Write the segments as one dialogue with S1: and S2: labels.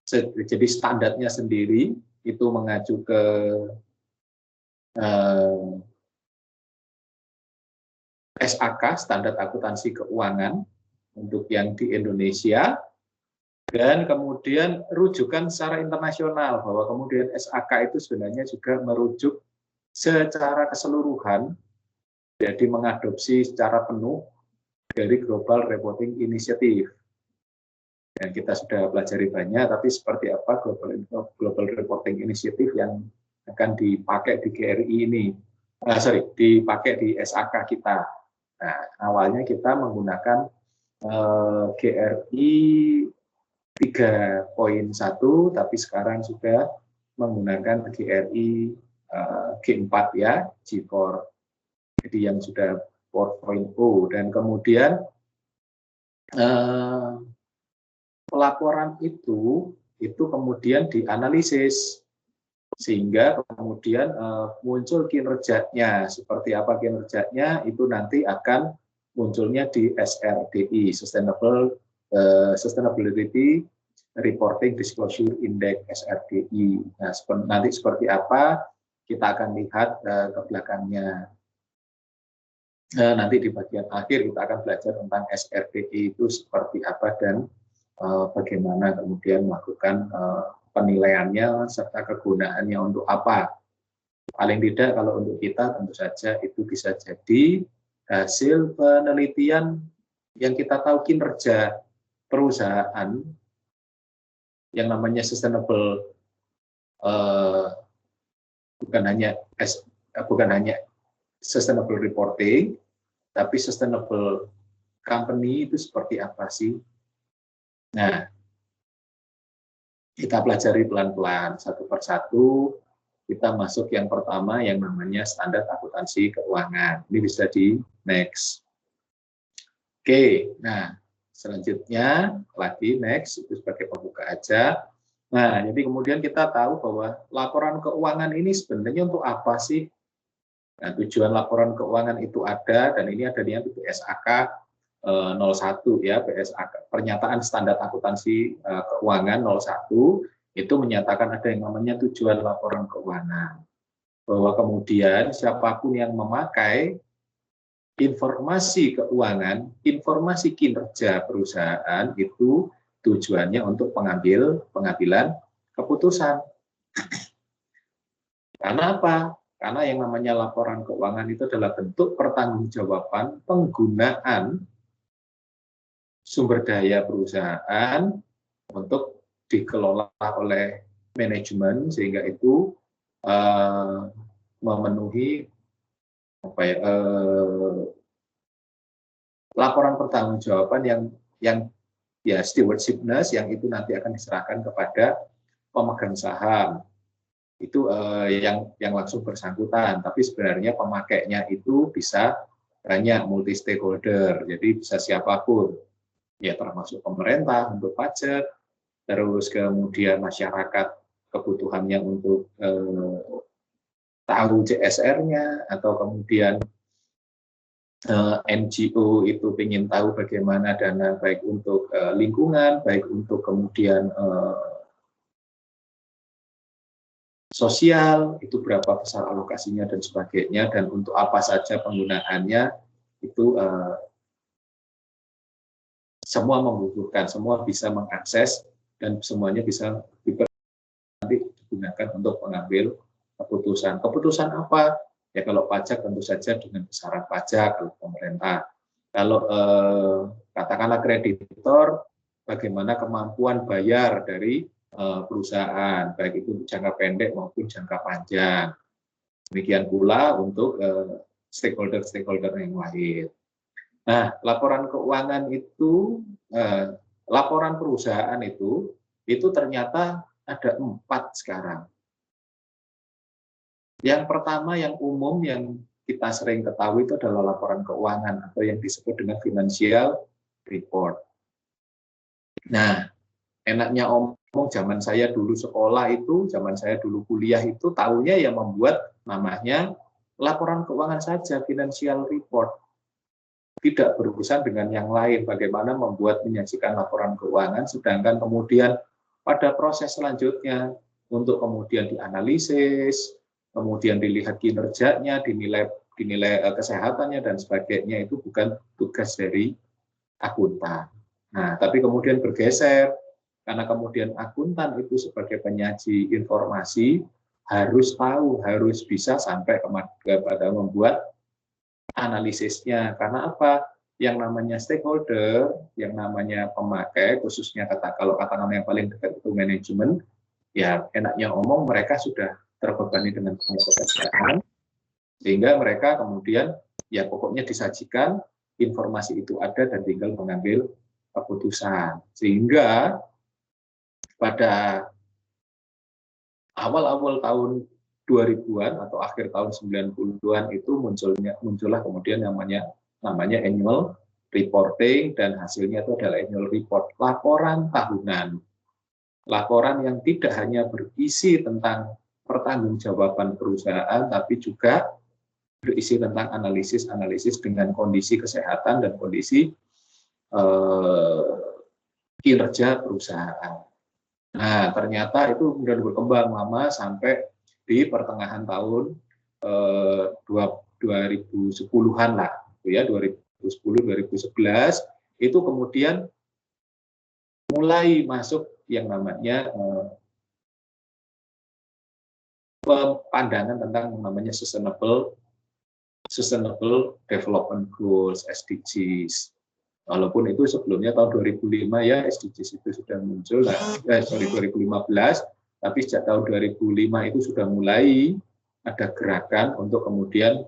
S1: Jadi standarnya sendiri itu mengacu ke SAK, Standar Akuntansi Keuangan, untuk yang di Indonesia, dan kemudian rujukan secara internasional, bahwa kemudian SAK itu sebenarnya juga merujuk secara keseluruhan, jadi mengadopsi secara penuh dari Global Reporting Initiative. Dan kita sudah pelajari banyak, tapi seperti apa Global Reporting Initiative yang akan dipakai di GRI ini, dipakai di SAK kita. Nah, awalnya kita menggunakan GRI 3.1, tapi sekarang sudah menggunakan GRI G4 ya, G4. Jadi yang sudah 4.0, dan kemudian laporan itu kemudian dianalisis sehingga kemudian muncul kinerjanya. Seperti apa kinerjanya itu nanti akan munculnya di SRDI, Sustainability Reporting Disclosure Index, SRDI. Nah, nanti seperti apa kita akan lihat ke belakangnya. Nanti di bagian akhir kita akan belajar tentang SRDI itu seperti apa dan bagaimana kemudian melakukan penilaiannya serta kegunaannya untuk apa. Paling tidak kalau untuk kita tentu saja itu bisa jadi hasil penelitian yang kita tahu kinerja perusahaan yang namanya sustainable, bukan hanya sustainable reporting, tapi sustainable company itu seperti apa sih? Nah, kita pelajari pelan-pelan, satu persatu. Kita masuk yang pertama yang namanya standar akuntansi keuangan. Ini bisa di next. Oke, nah selanjutnya lagi next, itu sebagai pembuka aja. Nah, jadi kemudian kita tahu bahwa laporan keuangan ini sebenarnya untuk apa sih? Nah, tujuan laporan keuangan itu ada, dan ini ada di BSAK 01 ya, BSAK, Pernyataan Standar Akuntansi Keuangan 01, itu menyatakan ada yang namanya tujuan laporan keuangan. Bahwa kemudian siapapun yang memakai informasi keuangan, informasi kinerja perusahaan itu tujuannya untuk pengambilan keputusan. Karena apa? Karena yang namanya laporan keuangan itu adalah bentuk pertanggungjawaban penggunaan sumber daya perusahaan untuk dikelola oleh manajemen, sehingga itu memenuhi laporan pertanggungjawaban yang ya stewardshipness, yang itu nanti akan diserahkan kepada pemegang saham. Itu yang langsung bersangkutan, tapi sebenarnya pemakainya itu bisa banyak, multi stakeholder, jadi bisa siapapun, ya termasuk pemerintah untuk pajak, terus kemudian masyarakat kebutuhannya untuk tahu CSR-nya, atau kemudian NGO itu ingin tahu bagaimana dana baik untuk lingkungan, baik untuk kemudian sosial, itu berapa besar alokasinya dan sebagainya, dan untuk apa saja penggunaannya, itu semua membutuhkan, semua bisa mengakses, dan semuanya bisa nanti digunakan untuk mengambil keputusan. Keputusan apa? Ya kalau pajak tentu saja dengan besaran pajak, kalau pemerintah. Kalau katakanlah kreditor, bagaimana kemampuan bayar dari perusahaan, baik itu jangka pendek maupun jangka panjang. Demikian pula untuk stakeholder-stakeholder yang lain. Nah, laporan keuangan itu, laporan perusahaan itu ternyata ada 4 sekarang. Yang pertama, yang umum, yang kita sering ketahui itu adalah laporan keuangan, atau yang disebut dengan financial report. Nah, enaknya zaman saya dulu sekolah itu, zaman saya dulu kuliah itu, tahunya yang membuat namanya laporan keuangan saja, financial report. Tidak berurusan dengan yang lain, bagaimana membuat menyajikan laporan keuangan, sedangkan kemudian pada proses selanjutnya untuk kemudian dianalisis, kemudian dilihat kinerjanya, dinilai kesehatannya dan sebagainya, itu bukan tugas dari akuntan. Nah, tapi kemudian bergeser karena kemudian akuntan itu sebagai penyaji informasi harus tahu, harus bisa sampai kepada membuat analisisnya. Karena apa? Yang namanya stakeholder, yang namanya pemakai, khususnya kalau katakan yang paling dekat itu manajemen, ya enaknya omong mereka sudah terbebani dengan pekerjaan, sehingga mereka kemudian ya pokoknya disajikan, informasi itu ada dan tinggal mengambil keputusan. Sehingga pada awal-awal tahun 2000-an atau akhir tahun 90-an itu muncullah kemudian namanya annual reporting, dan hasilnya itu adalah annual report, laporan tahunan. Laporan yang tidak hanya berisi tentang pertanggungjawaban perusahaan, tapi juga berisi tentang analisis dengan kondisi kesehatan dan kondisi kinerja perusahaan. Nah, ternyata itu kemudian berkembang lama sampai di pertengahan tahun 2010-an lah, ya 2010-2011 itu kemudian mulai masuk yang namanya pandangan tentang yang namanya sustainable development goals, SDGs. Walaupun itu sebelumnya tahun 2005 ya SDGs itu sudah muncul, 2015, tapi sejak tahun 2005 itu sudah mulai ada gerakan untuk kemudian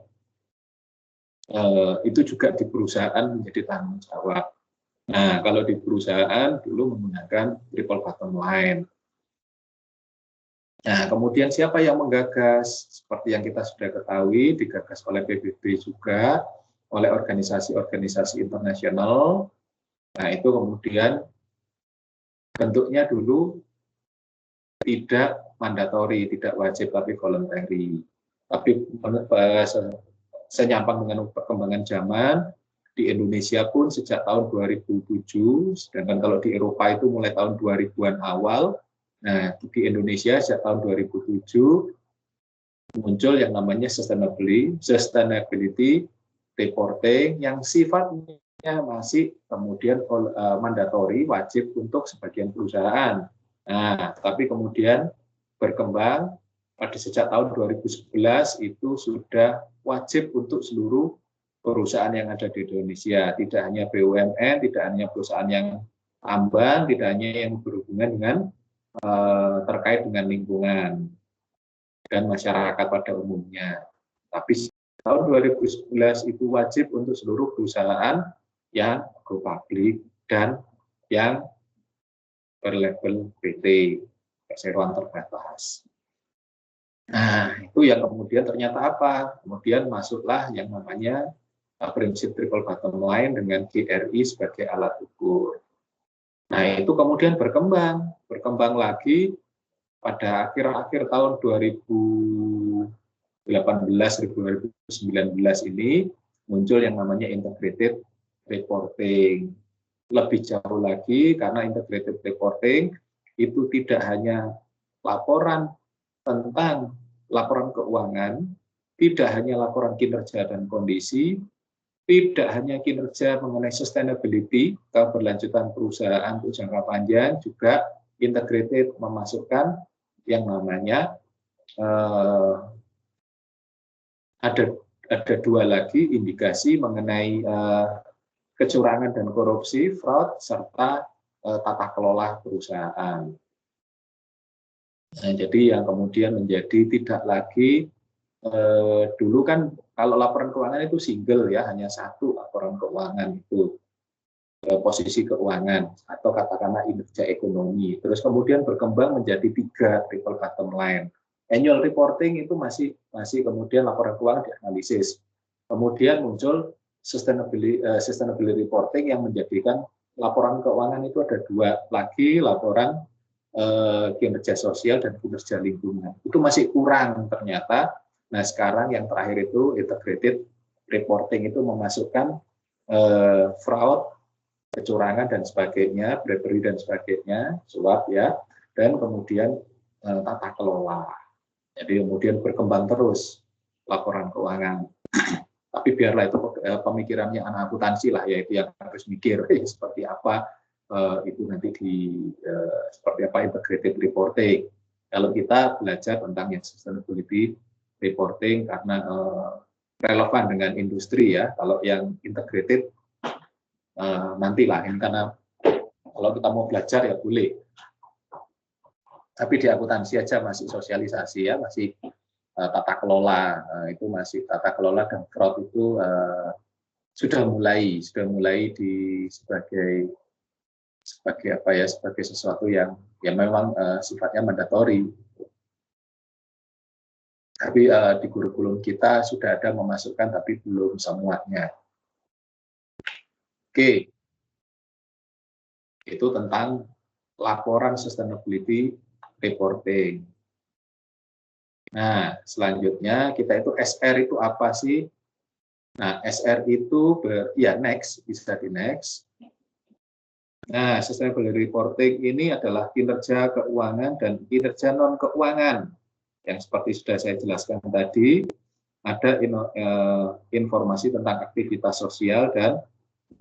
S1: itu juga di perusahaan menjadi tanggung jawab. Nah, kalau di perusahaan dulu menggunakan triple bottom line. Nah, kemudian siapa yang menggagas? Seperti yang kita sudah ketahui, digagas oleh PBB juga, oleh organisasi-organisasi internasional. Nah, itu kemudian bentuknya dulu tidak mandatori, tidak wajib, tapi voluntary. Tapi senyampang dengan perkembangan zaman, di Indonesia pun sejak tahun 2007, sedangkan kalau di Eropa itu mulai tahun 2000-an awal. Nah, di Indonesia sejak tahun 2007 muncul yang namanya sustainability reporting yang sifatnya masih kemudian mandatori, wajib untuk sebagian perusahaan. Nah, tapi kemudian berkembang pada sejak tahun 2011 itu sudah wajib untuk seluruh perusahaan yang ada di Indonesia, tidak hanya BUMN, tidak hanya perusahaan yang tambang, tidak hanya yang berhubungan dengan terkait dengan lingkungan dan masyarakat pada umumnya. Tapi tahun 2011 itu wajib untuk seluruh perusahaan yang go public dan yang berlabel PT, perseroan terbatas. Nah, itu yang kemudian ternyata apa? Kemudian masuklah yang namanya prinsip triple bottom line dengan GRI sebagai alat ukur. Nah, itu kemudian berkembang lagi pada akhir-akhir tahun 2018-2019 ini muncul yang namanya integrated reporting. Lebih jauh lagi karena integrated reporting itu tidak hanya laporan tentang laporan keuangan, tidak hanya laporan kinerja dan kondisi, tidak hanya kinerja mengenai sustainability, keberlanjutan perusahaan untuk jangka panjang, juga integrated memasukkan yang namanya ada dua lagi indikasi mengenai kecurangan dan korupsi, fraud, serta tata kelola perusahaan. Nah, jadi yang kemudian menjadi tidak lagi dulu kan kalau laporan keuangan itu single ya, hanya satu laporan keuangan itu posisi keuangan atau katakanlah kinerja ekonomi. Terus kemudian berkembang menjadi 3 triple bottom line. Annual reporting itu masih kemudian laporan keuangan dianalisis. Kemudian muncul sustainability reporting yang menjadikan laporan keuangan itu ada 2 lagi, laporan kinerja sosial dan kinerja lingkungan. Itu masih kurang ternyata. Nah, sekarang yang terakhir itu integrated reporting itu memasukkan fraud, kecurangan dan sebagainya, bribery dan sebagainya, suap ya, dan kemudian tata kelola. Jadi kemudian berkembang terus laporan keuangan. Tapi biarlah itu pemikirannya anak akuntansi lah, yaitu yang harus mikir seperti apa itu nanti seperti apa integrated reporting. Kalau kita belajar tentang yang sustainability reporting karena relevan dengan industri ya. Kalau yang integrated nantilah, ini karena kalau kita mau belajar ya boleh. Tapi di akuntansi aja masih sosialisasi ya, masih tata kelola, itu masih tata kelola dan fraud itu sudah mulai sebagai apa ya, sebagai sesuatu yang memang sifatnya mandatori. Tapi di kurikulum kita sudah ada memasukkan, tapi belum semuanya. Oke, itu tentang laporan sustainability reporting. Nah, selanjutnya kita itu SR itu apa sih? Nah, SR itu ya next, bisa di next. Nah, sustainability reporting ini adalah kinerja keuangan dan kinerja non keuangan. Yang seperti sudah saya jelaskan tadi, ada informasi tentang aktivitas sosial dan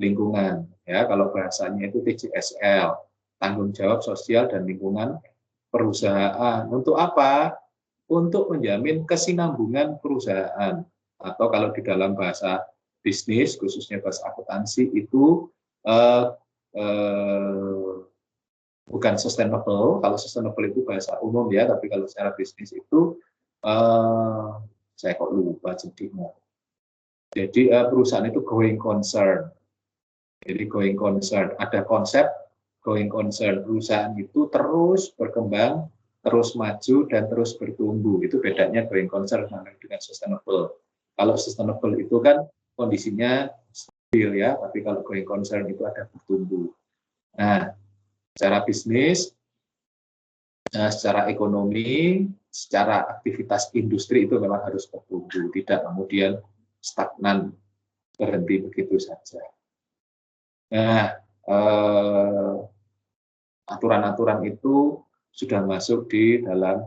S1: lingkungan. Ya, kalau bahasanya itu TJSL, tanggung jawab sosial dan lingkungan perusahaan. Untuk apa? Untuk menjamin kesinambungan perusahaan. Atau kalau di dalam bahasa bisnis, khususnya bahasa akuntansi, itu bukan sustainable. Kalau sustainable itu bahasa umum ya, tapi kalau secara bisnis itu saya kok lupa jadinya. Jadi perusahaan itu going concern. Jadi going concern, ada konsep going concern, perusahaan itu terus berkembang, terus maju dan terus bertumbuh. Itu bedanya going concern dengan sustainable. Kalau sustainable itu kan kondisinya stabil ya, tapi kalau going concern itu ada bertumbuh. Nah, secara bisnis, secara ekonomi, secara aktivitas industri itu memang harus bertumbuh, tidak kemudian stagnan, berhenti begitu saja. Nah, aturan-aturan itu sudah masuk di dalam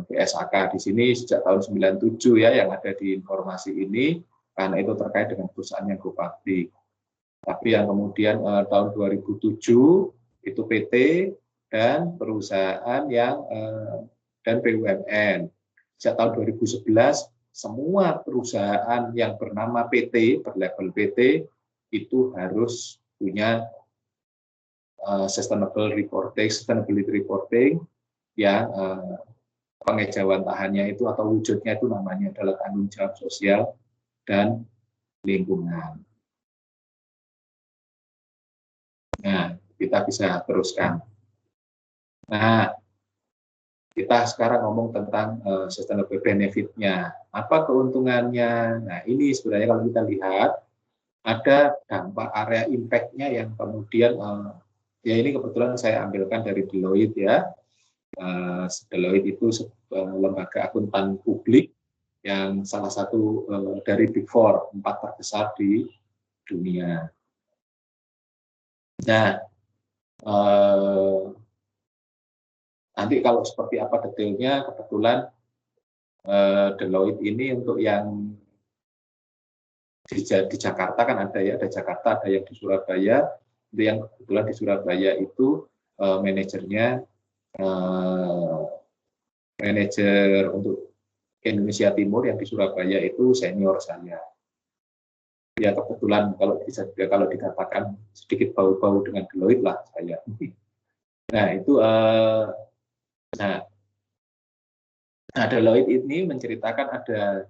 S1: PSAK di sini sejak tahun 97 ya, yang ada di informasi ini, karena itu terkait dengan perusahaan yang go public. Tapi yang kemudian tahun 2007 itu PT dan perusahaan yang dan BUMN. Sejak tahun 2011 semua perusahaan yang bernama PT, berlabel PT, itu harus punya sustainability reporting yang pengejauhan tahannya itu atau wujudnya itu namanya adalah tanggung jawab sosial dan lingkungan. Nah, kita bisa teruskan. Nah, kita sekarang ngomong tentang sustainable benefit-nya. Apa keuntungannya? Nah, ini sebenarnya kalau kita lihat, ada dampak area impact-nya yang kemudian, ya ini kebetulan saya ambilkan dari Deloitte ya. Deloitte itu lembaga akuntan publik yang salah satu dari Big Four, 4 terbesar di dunia. Nah, nanti kalau seperti apa detailnya, kebetulan Deloitte ini untuk yang di Jakarta kan ada ya, ada Jakarta, ada yang di Surabaya. Itu yang kebetulan di Surabaya itu manajernya manajer untuk Indonesia Timur, yang di Surabaya itu senior saya. Ya kebetulan kalau dikatakan sedikit bau-bau dengan Deloitte lah saya. Nah itu Deloitte ini menceritakan ada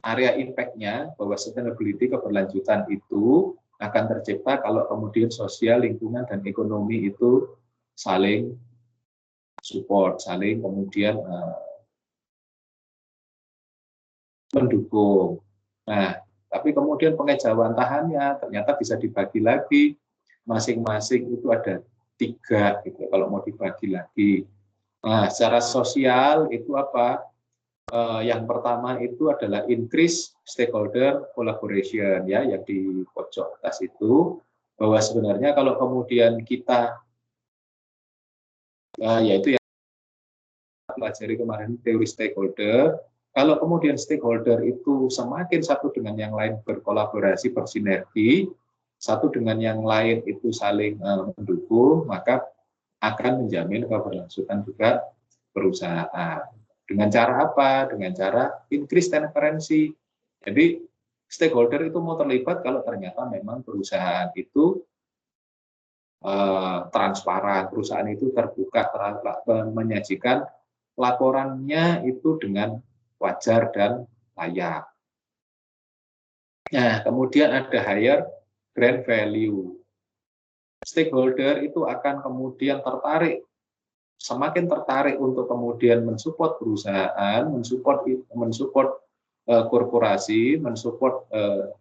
S1: area impact-nya, bahwa sustainability keberlanjutan itu akan tercipta kalau kemudian sosial, lingkungan, dan ekonomi itu saling support, saling kemudian mendukung. Nah, tapi kemudian pengejauhan tahannya ternyata bisa dibagi lagi, masing-masing itu ada 3 gitu kalau mau dibagi lagi. Nah, secara sosial itu apa? Yang pertama itu adalah increase stakeholder collaboration ya, yang di pojok atas itu, bahwa sebenarnya kalau kemudian kita yaitu yang pelajari kemarin teori stakeholder. Kalau kemudian stakeholder itu semakin satu dengan yang lain berkolaborasi, bersinergi, satu dengan yang lain itu saling mendukung, maka akan menjamin keberlangsungan juga perusahaan. Dengan cara apa? Dengan cara increase transparency. Jadi stakeholder itu mau terlibat kalau ternyata memang perusahaan itu transparan, perusahaan itu terbuka, menyajikan laporannya itu dengan wajar dan layak. Nah, kemudian ada higher brand value. Stakeholder itu akan kemudian semakin tertarik untuk kemudian mensupport perusahaan, mensupport korporasi, mensupport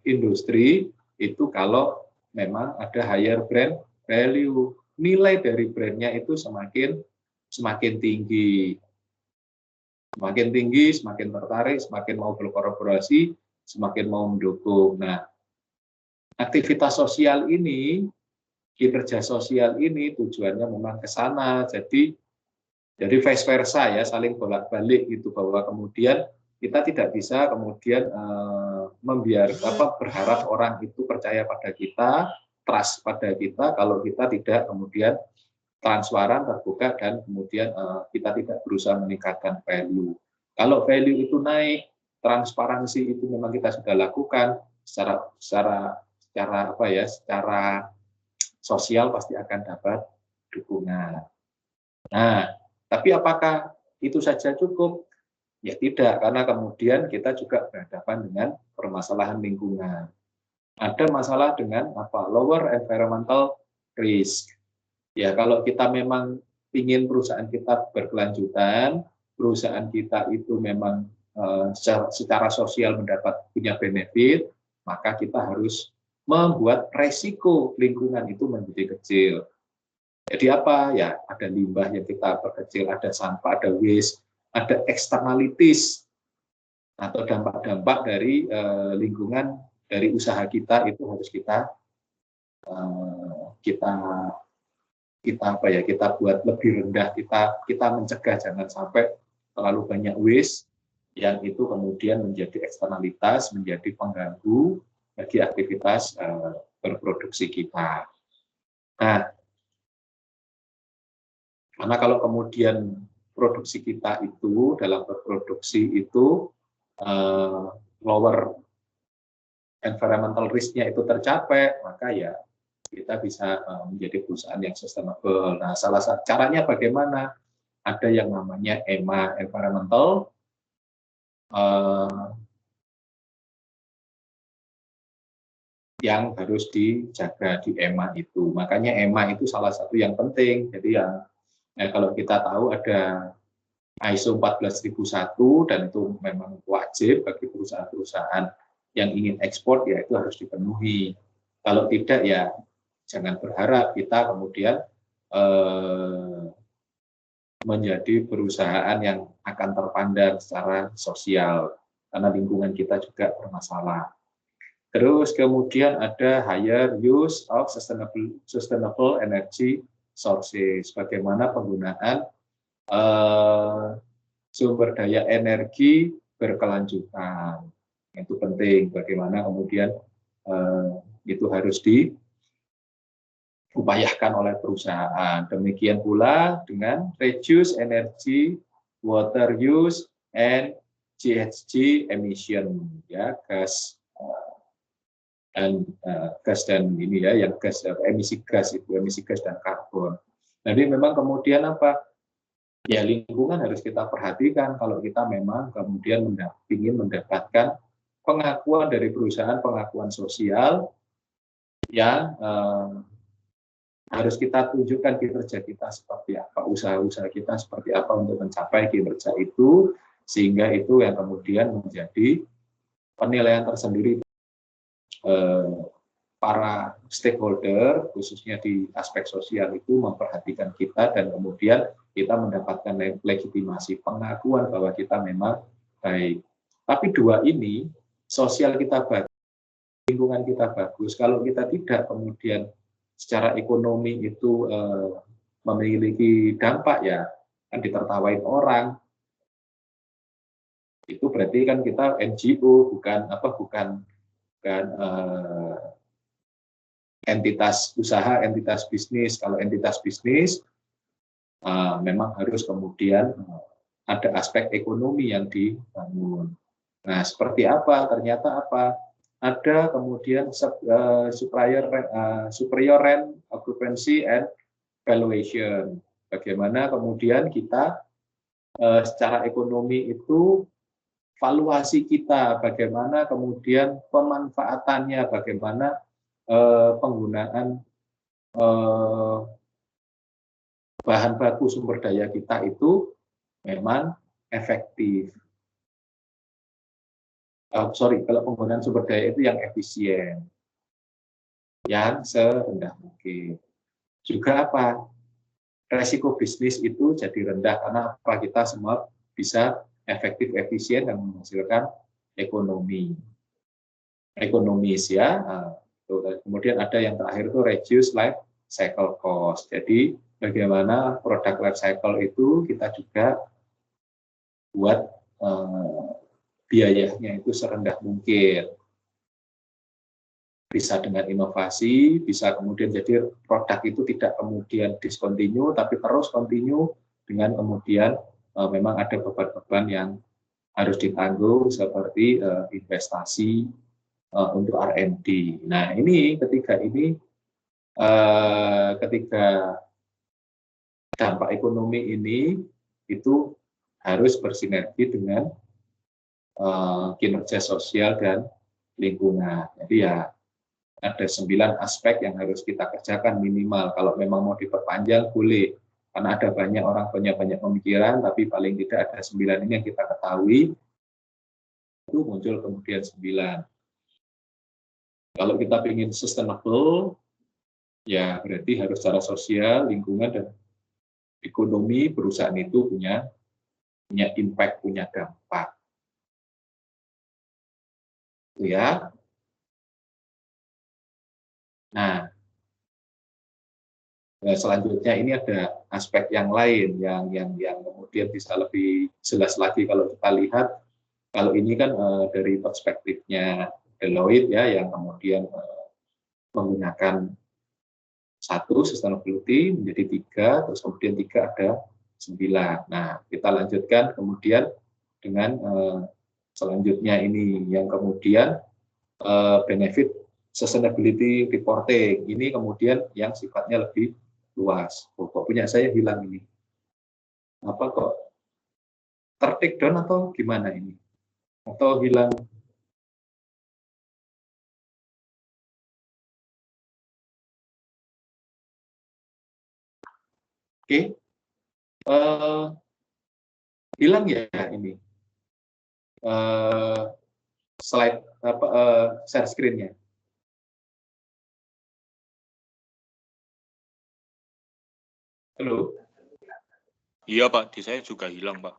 S1: industri, itu kalau memang ada higher brand value. Nilai dari brandnya itu semakin tinggi. Semakin tinggi, semakin tertarik, semakin mau berkolaborasi, semakin mau mendukung. Nah, aktivitas sosial ini, kinerja sosial ini tujuannya memang ke sana. Jadi vice versa ya, saling bolak-balik gitu, bahwa kemudian kita tidak bisa kemudian berharap orang itu percaya pada kita, trust pada kita, kalau kita tidak kemudian transparan, terbuka, dan kemudian kita tidak berusaha meningkatkan value. Kalau value itu naik, transparansi itu memang kita sudah lakukan secara sosial pasti akan dapat dukungan. Nah, tapi apakah itu saja cukup? Ya tidak, karena kemudian kita juga berhadapan dengan permasalahan lingkungan. Ada masalah dengan lower environmental risk. Ya, kalau kita memang ingin perusahaan kita berkelanjutan, perusahaan kita itu memang secara sosial punya benefit, maka kita harus membuat resiko lingkungan itu menjadi kecil. Jadi apa? Ya, ada limbah yang kita perkecil, ada sampah, ada waste, ada externalities atau dampak-dampak dari lingkungan dari usaha kita itu harus kita buat lebih rendah, kita mencegah jangan sampai terlalu banyak waste yang itu kemudian menjadi eksternalitas, menjadi pengganggu bagi aktivitas berproduksi kita. Nah, karena kalau kemudian produksi kita itu dalam berproduksi itu lower environmental risk-nya itu tercapai, maka ya kita bisa menjadi perusahaan yang sustainable. Nah, salah satu caranya bagaimana? Ada yang namanya EMA, environmental yang harus dijaga di EMA itu. Makanya EMA itu salah satu yang penting. Jadi kalau kita tahu ada ISO 14001 dan itu memang wajib bagi perusahaan-perusahaan yang ingin ekspor, ya itu harus dipenuhi. Kalau tidak ya jangan berharap kita kemudian menjadi perusahaan yang akan terpandang secara sosial, karena lingkungan kita juga bermasalah. Terus kemudian ada higher use of sustainable energy sources, bagaimana penggunaan sumber daya energi berkelanjutan. Itu penting, bagaimana kemudian itu harus diupayakan oleh perusahaan. Demikian pula dengan reduce energy, water use, and GHG emission, ya, gas dan ini ya, yang emisi gas dan karbon. Jadi memang kemudian apa? Ya, lingkungan harus kita perhatikan kalau kita memang kemudian ingin mendapatkan pengakuan dari perusahaan, pengakuan sosial yang harus kita tunjukkan kinerja kita seperti apa, usaha-usaha kita seperti apa untuk mencapai kinerja itu, sehingga itu yang kemudian menjadi penilaian tersendiri para stakeholder, khususnya di aspek sosial itu memperhatikan kita, dan kemudian kita mendapatkan legitimasi pengakuan bahwa kita memang baik. Tapi dua ini, sosial kita bagus, lingkungan kita bagus, kalau kita tidak kemudian secara ekonomi itu memiliki dampak ya kan ditertawain orang. Itu berarti kan kita NGO, bukan entitas usaha, entitas bisnis. Kalau entitas bisnis memang harus kemudian ada aspek ekonomi yang dibangun. Nah, seperti apa? Ternyata apa? Ada kemudian superior rent occupancy and valuation. Bagaimana kemudian kita secara ekonomi itu valuasi kita, bagaimana kemudian pemanfaatannya, bagaimana penggunaan bahan baku sumber daya kita itu memang efektif. Kalau penggunaan sumber daya itu yang efisien, yang serendah mungkin. Juga apa? Resiko bisnis itu jadi rendah karena apa? Kita semua bisa efektif, efisien, dan menghasilkan ekonomi. Ekonomis ya. Kemudian ada yang terakhir itu reduce life cycle cost. Jadi bagaimana produk life cycle itu kita juga buat biayanya itu serendah mungkin. Bisa dengan inovasi, bisa kemudian jadi produk itu tidak kemudian discontinue, tapi terus continue dengan kemudian memang ada beban-beban yang harus ditanggung seperti investasi untuk R&D. Nah, ini ketiga dampak ekonomi ini itu harus bersinergi dengan kinerja sosial dan lingkungan. Jadi ya ada 9 aspek yang harus kita kerjakan minimal. Kalau memang mau diperpanjang boleh, karena ada banyak orang banyak pemikiran, tapi paling tidak ada 9 ini yang kita ketahui. Itu muncul kemudian 9. Kalau kita ingin sustainable, ya berarti harus secara sosial, lingkungan, dan ekonomi perusahaan itu punya impact, punya dampak. Itu ya. Nah, selanjutnya ini ada aspek yang lain yang kemudian bisa lebih jelas lagi kalau kita lihat. Kalau ini kan dari perspektifnya Deloitte ya, yang kemudian menggunakan 1 sustainability menjadi 3, terus kemudian 3 ada 9. Nah, kita lanjutkan kemudian dengan selanjutnya ini yang kemudian benefit sustainability reporting. Ini kemudian yang sifatnya lebih luas. Kok punya saya hilang ini? Apa kok tertik down atau gimana ini? Atau hilang? Oke. Hilang ya ini. Slide share screen-nya. Halo?
S2: Iya Pak, di saya juga hilang Pak.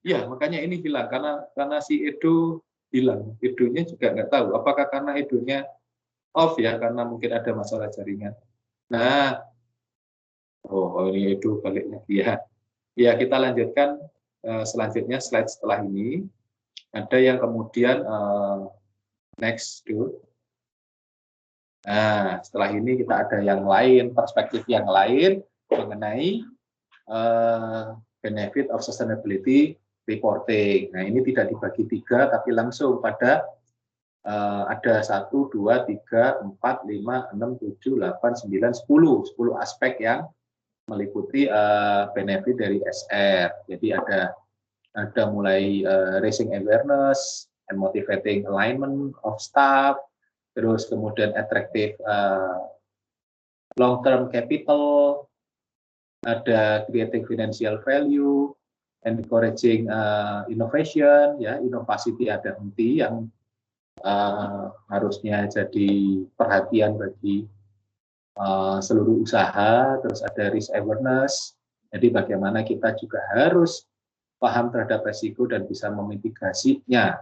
S1: Ya, makanya ini hilang karena si Edo hilang. Edonya juga nggak tahu apakah karena Edonya off ya, karena mungkin ada masalah jaringan. Nah, ini Edo balik lagi ya. Ya, kita lanjutkan selanjutnya slide setelah ini. Ada yang kemudian next dulu. Nah, setelah ini kita ada yang lain, perspektif yang lain mengenai benefit of sustainability reporting. Nah, ini tidak dibagi 3, tapi langsung pada ada 1, 2, 3, 4, 5, 6, 7, 8, 9, 10 aspek yang meliputi benefit dari SR. Jadi ada mulai raising awareness and motivating alignment of staff, terus kemudian attractive long term capital, ada creating financial value, encouraging innovation, ya inovasi tiada henti yang harusnya jadi perhatian bagi seluruh usaha. Terus ada risk awareness, jadi bagaimana kita juga harus paham terhadap resiko dan bisa memitigasinya.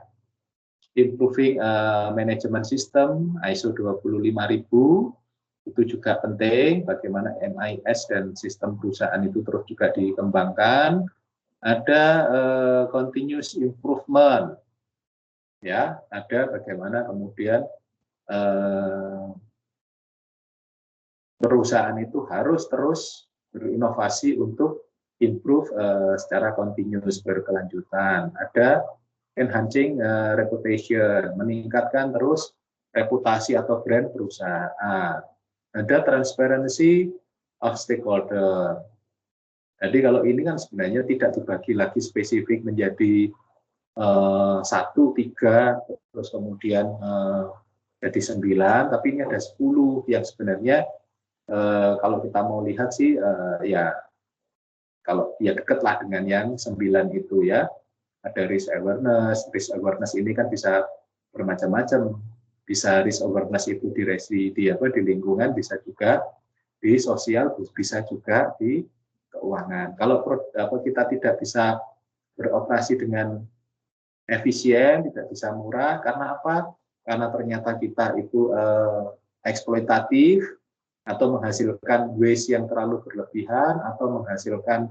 S1: Improving management system ISO 25000, itu juga penting, bagaimana MIS dan sistem perusahaan itu terus juga dikembangkan. Ada continuous improvement, ya, ada bagaimana kemudian perusahaan itu harus terus berinovasi untuk improve secara continuous, berkelanjutan. Ada enhancing reputation, meningkatkan terus reputasi atau brand perusahaan. Ada transparency of stakeholder. Jadi kalau ini kan sebenarnya tidak dibagi lagi spesifik menjadi 1, 3, terus kemudian jadi 9, tapi ini ada 10 yang sebenarnya kalau kita mau lihat sih ya kalau ya dekatlah dengan yang 9 itu ya. Ada risk awareness ini kan bisa bermacam-macam, bisa risk awareness itu di lingkungan, bisa juga di sosial, bisa juga di keuangan. Kalau kita tidak bisa beroperasi dengan efisien, tidak bisa murah, karena apa? Karena ternyata kita itu eksploitatif, atau menghasilkan waste yang terlalu berlebihan, atau menghasilkan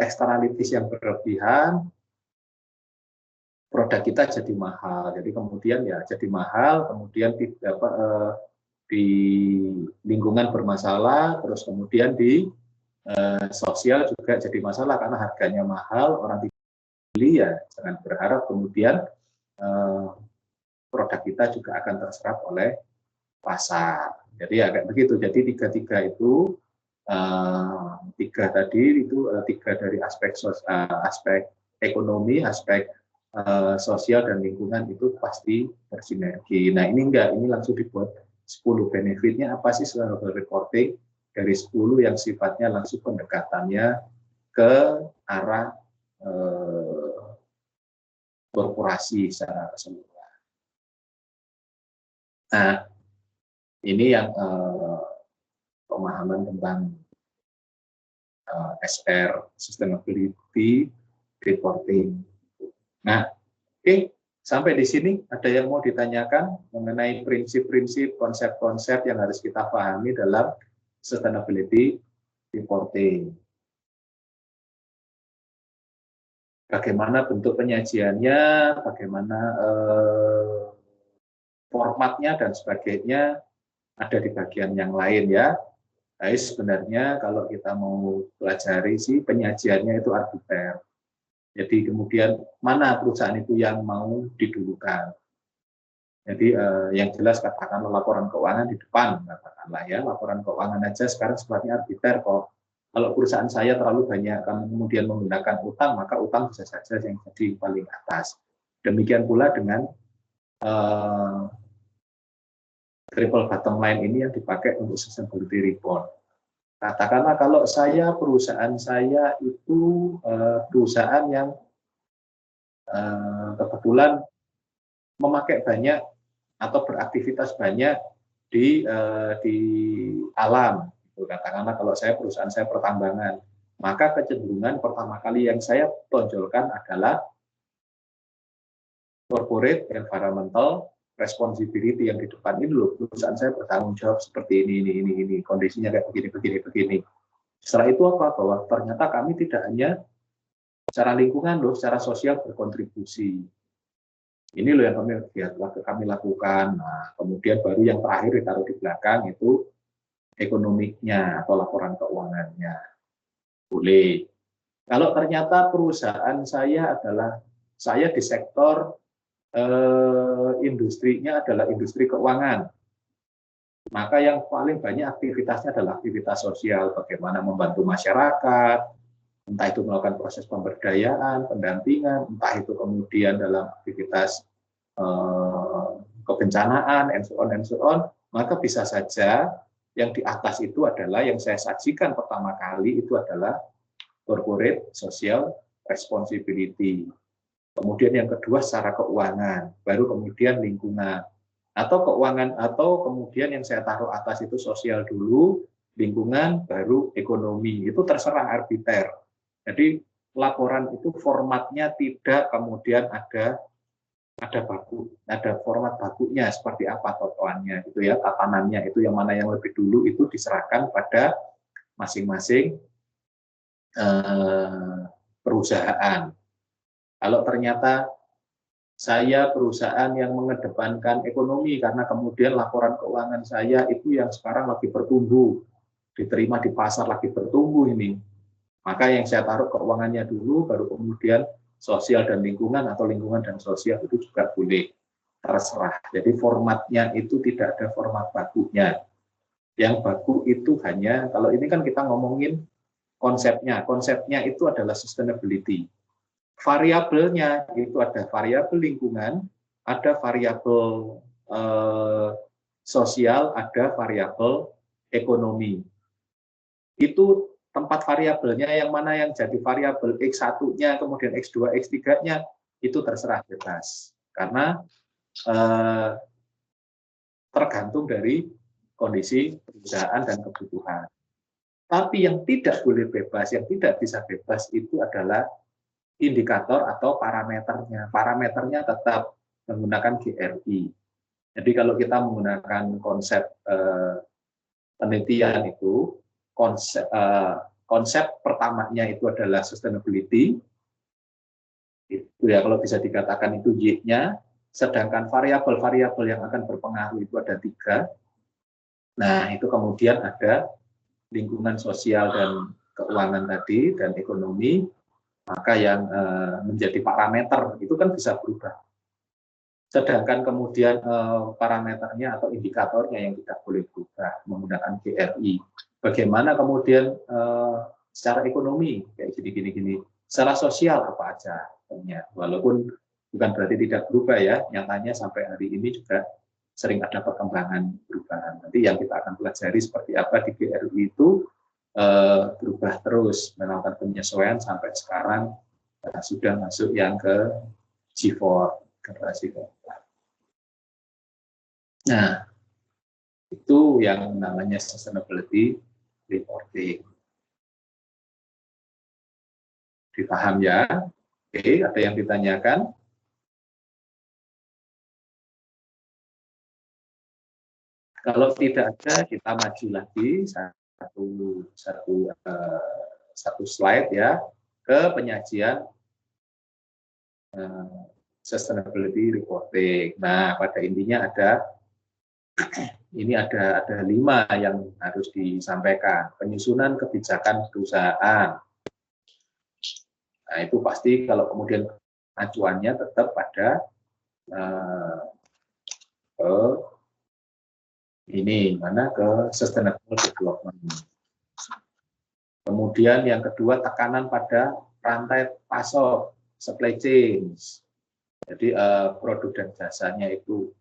S1: eksternalitis yang berlebihan, produk kita jadi mahal. Jadi kemudian ya jadi mahal, kemudian di lingkungan bermasalah, terus kemudian di sosial juga jadi masalah karena harganya mahal, orang tidak beli, ya jangan berharap kemudian produk kita juga akan terserap oleh pasar. Jadi agak begitu. Jadi tiga itu tiga tadi itu tiga dari aspek ekonomi, aspek sosial dan lingkungan itu pasti bersinergi. Nah ini enggak, ini langsung dibuat 10 benefitnya apa sih sustainable reporting dari 10 yang sifatnya langsung pendekatannya ke arah korporasi secara keseluruhan. Nah ini yang pemahaman tentang SR, Sustainability Reporting. Nah, oke, sampai di sini ada yang mau ditanyakan mengenai prinsip-prinsip, konsep-konsep yang harus kita pahami dalam Sustainability Reporting. Bagaimana bentuk penyajiannya, bagaimana formatnya, dan sebagainya, ada di bagian yang lain ya. Tapi sebenarnya kalau kita mau pelajari sih penyajiannya itu arbiter. Jadi kemudian mana perusahaan itu yang mau didulukan. Jadi yang jelas katakanlah laporan keuangan di depan, katakanlah ya, laporan keuangan aja sekarang sifatnya arbiter kok. Kalau perusahaan saya terlalu banyak kemudian menggunakan utang, maka utang bisa saja yang jadi paling atas. Demikian pula dengan triple bottom line ini yang dipakai untuk sustainability report. Katakanlah kalau perusahaan saya itu perusahaan yang kebetulan memakai banyak atau beraktivitas banyak di alam. Katakanlah kalau perusahaan saya pertambangan, maka kecenderungan pertama kali yang saya tonjolkan adalah corporate environmental responsibility yang di depan ini loh, perusahaan saya bertanggung jawab seperti ini, kondisinya kayak begini. Setelah itu apa? Bahwa ternyata kami tidak hanya secara lingkungan loh, secara sosial berkontribusi. Ini loh yang kami lakukan. Nah, kemudian baru yang terakhir ditaruh di belakang itu ekonominya atau laporan keuangannya. Boleh. Kalau ternyata perusahaan saya di sektor industrinya adalah industri keuangan, maka yang paling banyak aktivitasnya adalah aktivitas sosial, bagaimana membantu masyarakat, entah itu melakukan proses pemberdayaan, pendampingan, entah itu kemudian dalam aktivitas kebencanaan, and so on, maka bisa saja yang di atas itu adalah yang saya sajikan pertama kali itu adalah corporate social responsibility. Kemudian yang kedua secara keuangan, baru kemudian lingkungan. Atau keuangan, atau kemudian yang saya taruh atas itu sosial dulu, lingkungan, baru ekonomi. Itu terserah arbiter. Jadi laporan itu formatnya tidak kemudian ada ada format bakunya seperti apa totoannya gitu ya, tatanannya itu yang mana yang lebih dulu itu diserahkan pada masing-masing perusahaan. Kalau ternyata saya perusahaan yang mengedepankan ekonomi karena kemudian laporan keuangan saya itu yang sekarang lagi bertumbuh, diterima di pasar lagi bertumbuh ini, maka yang saya taruh keuangannya dulu, baru kemudian sosial dan lingkungan atau lingkungan dan sosial itu juga boleh, terserah. Jadi formatnya itu tidak ada format bakunya. Yang baku itu hanya, kalau ini kan kita ngomongin konsepnya itu adalah sustainability. Variabelnya itu ada variabel lingkungan, ada variabel sosial, ada variabel ekonomi. Itu tempat variabelnya yang mana yang jadi variabel X1-nya, kemudian X2, X3-nya, itu terserah bebas. Karena tergantung dari kondisi perusahaan dan kebutuhan. Tapi yang tidak boleh bebas, yang tidak bisa bebas itu adalah indikator atau parameternya. Parameternya tetap menggunakan GRI. Jadi kalau kita menggunakan konsep penelitian itu, konsep pertamanya itu adalah sustainability, itu ya kalau bisa dikatakan itu Y-nya, sedangkan variabel-variabel yang akan berpengaruh itu ada 3. Nah itu kemudian ada lingkungan sosial dan keuangan tadi dan ekonomi, maka yang menjadi parameter itu kan bisa berubah. Sedangkan kemudian parameternya atau indikatornya yang tidak boleh berubah menggunakan GRI. Bagaimana kemudian secara ekonomi kayak gini, secara sosial apa aja, walaupun bukan berarti tidak berubah ya, nyatanya sampai hari ini juga sering ada perkembangan perubahan. Nanti yang kita akan pelajari seperti apa di GRI itu berubah terus, melakukan penyesuaian sampai sekarang sudah masuk yang ke G4, generasi keempat. Nah, itu yang namanya sustainability reporting. Dipaham ya? Oke, ada yang ditanyakan? Kalau tidak ada, kita maju lagi satu slide ya ke penyajian sustainability reporting. Nah, pada intinya ada 5 yang harus disampaikan. Penyusunan kebijakan perusahaan. Nah, itu pasti kalau kemudian acuannya tetap pada ke sustainable development. Kemudian yang kedua, tekanan pada rantai pasok, supply chain. Jadi produk dan jasanya itu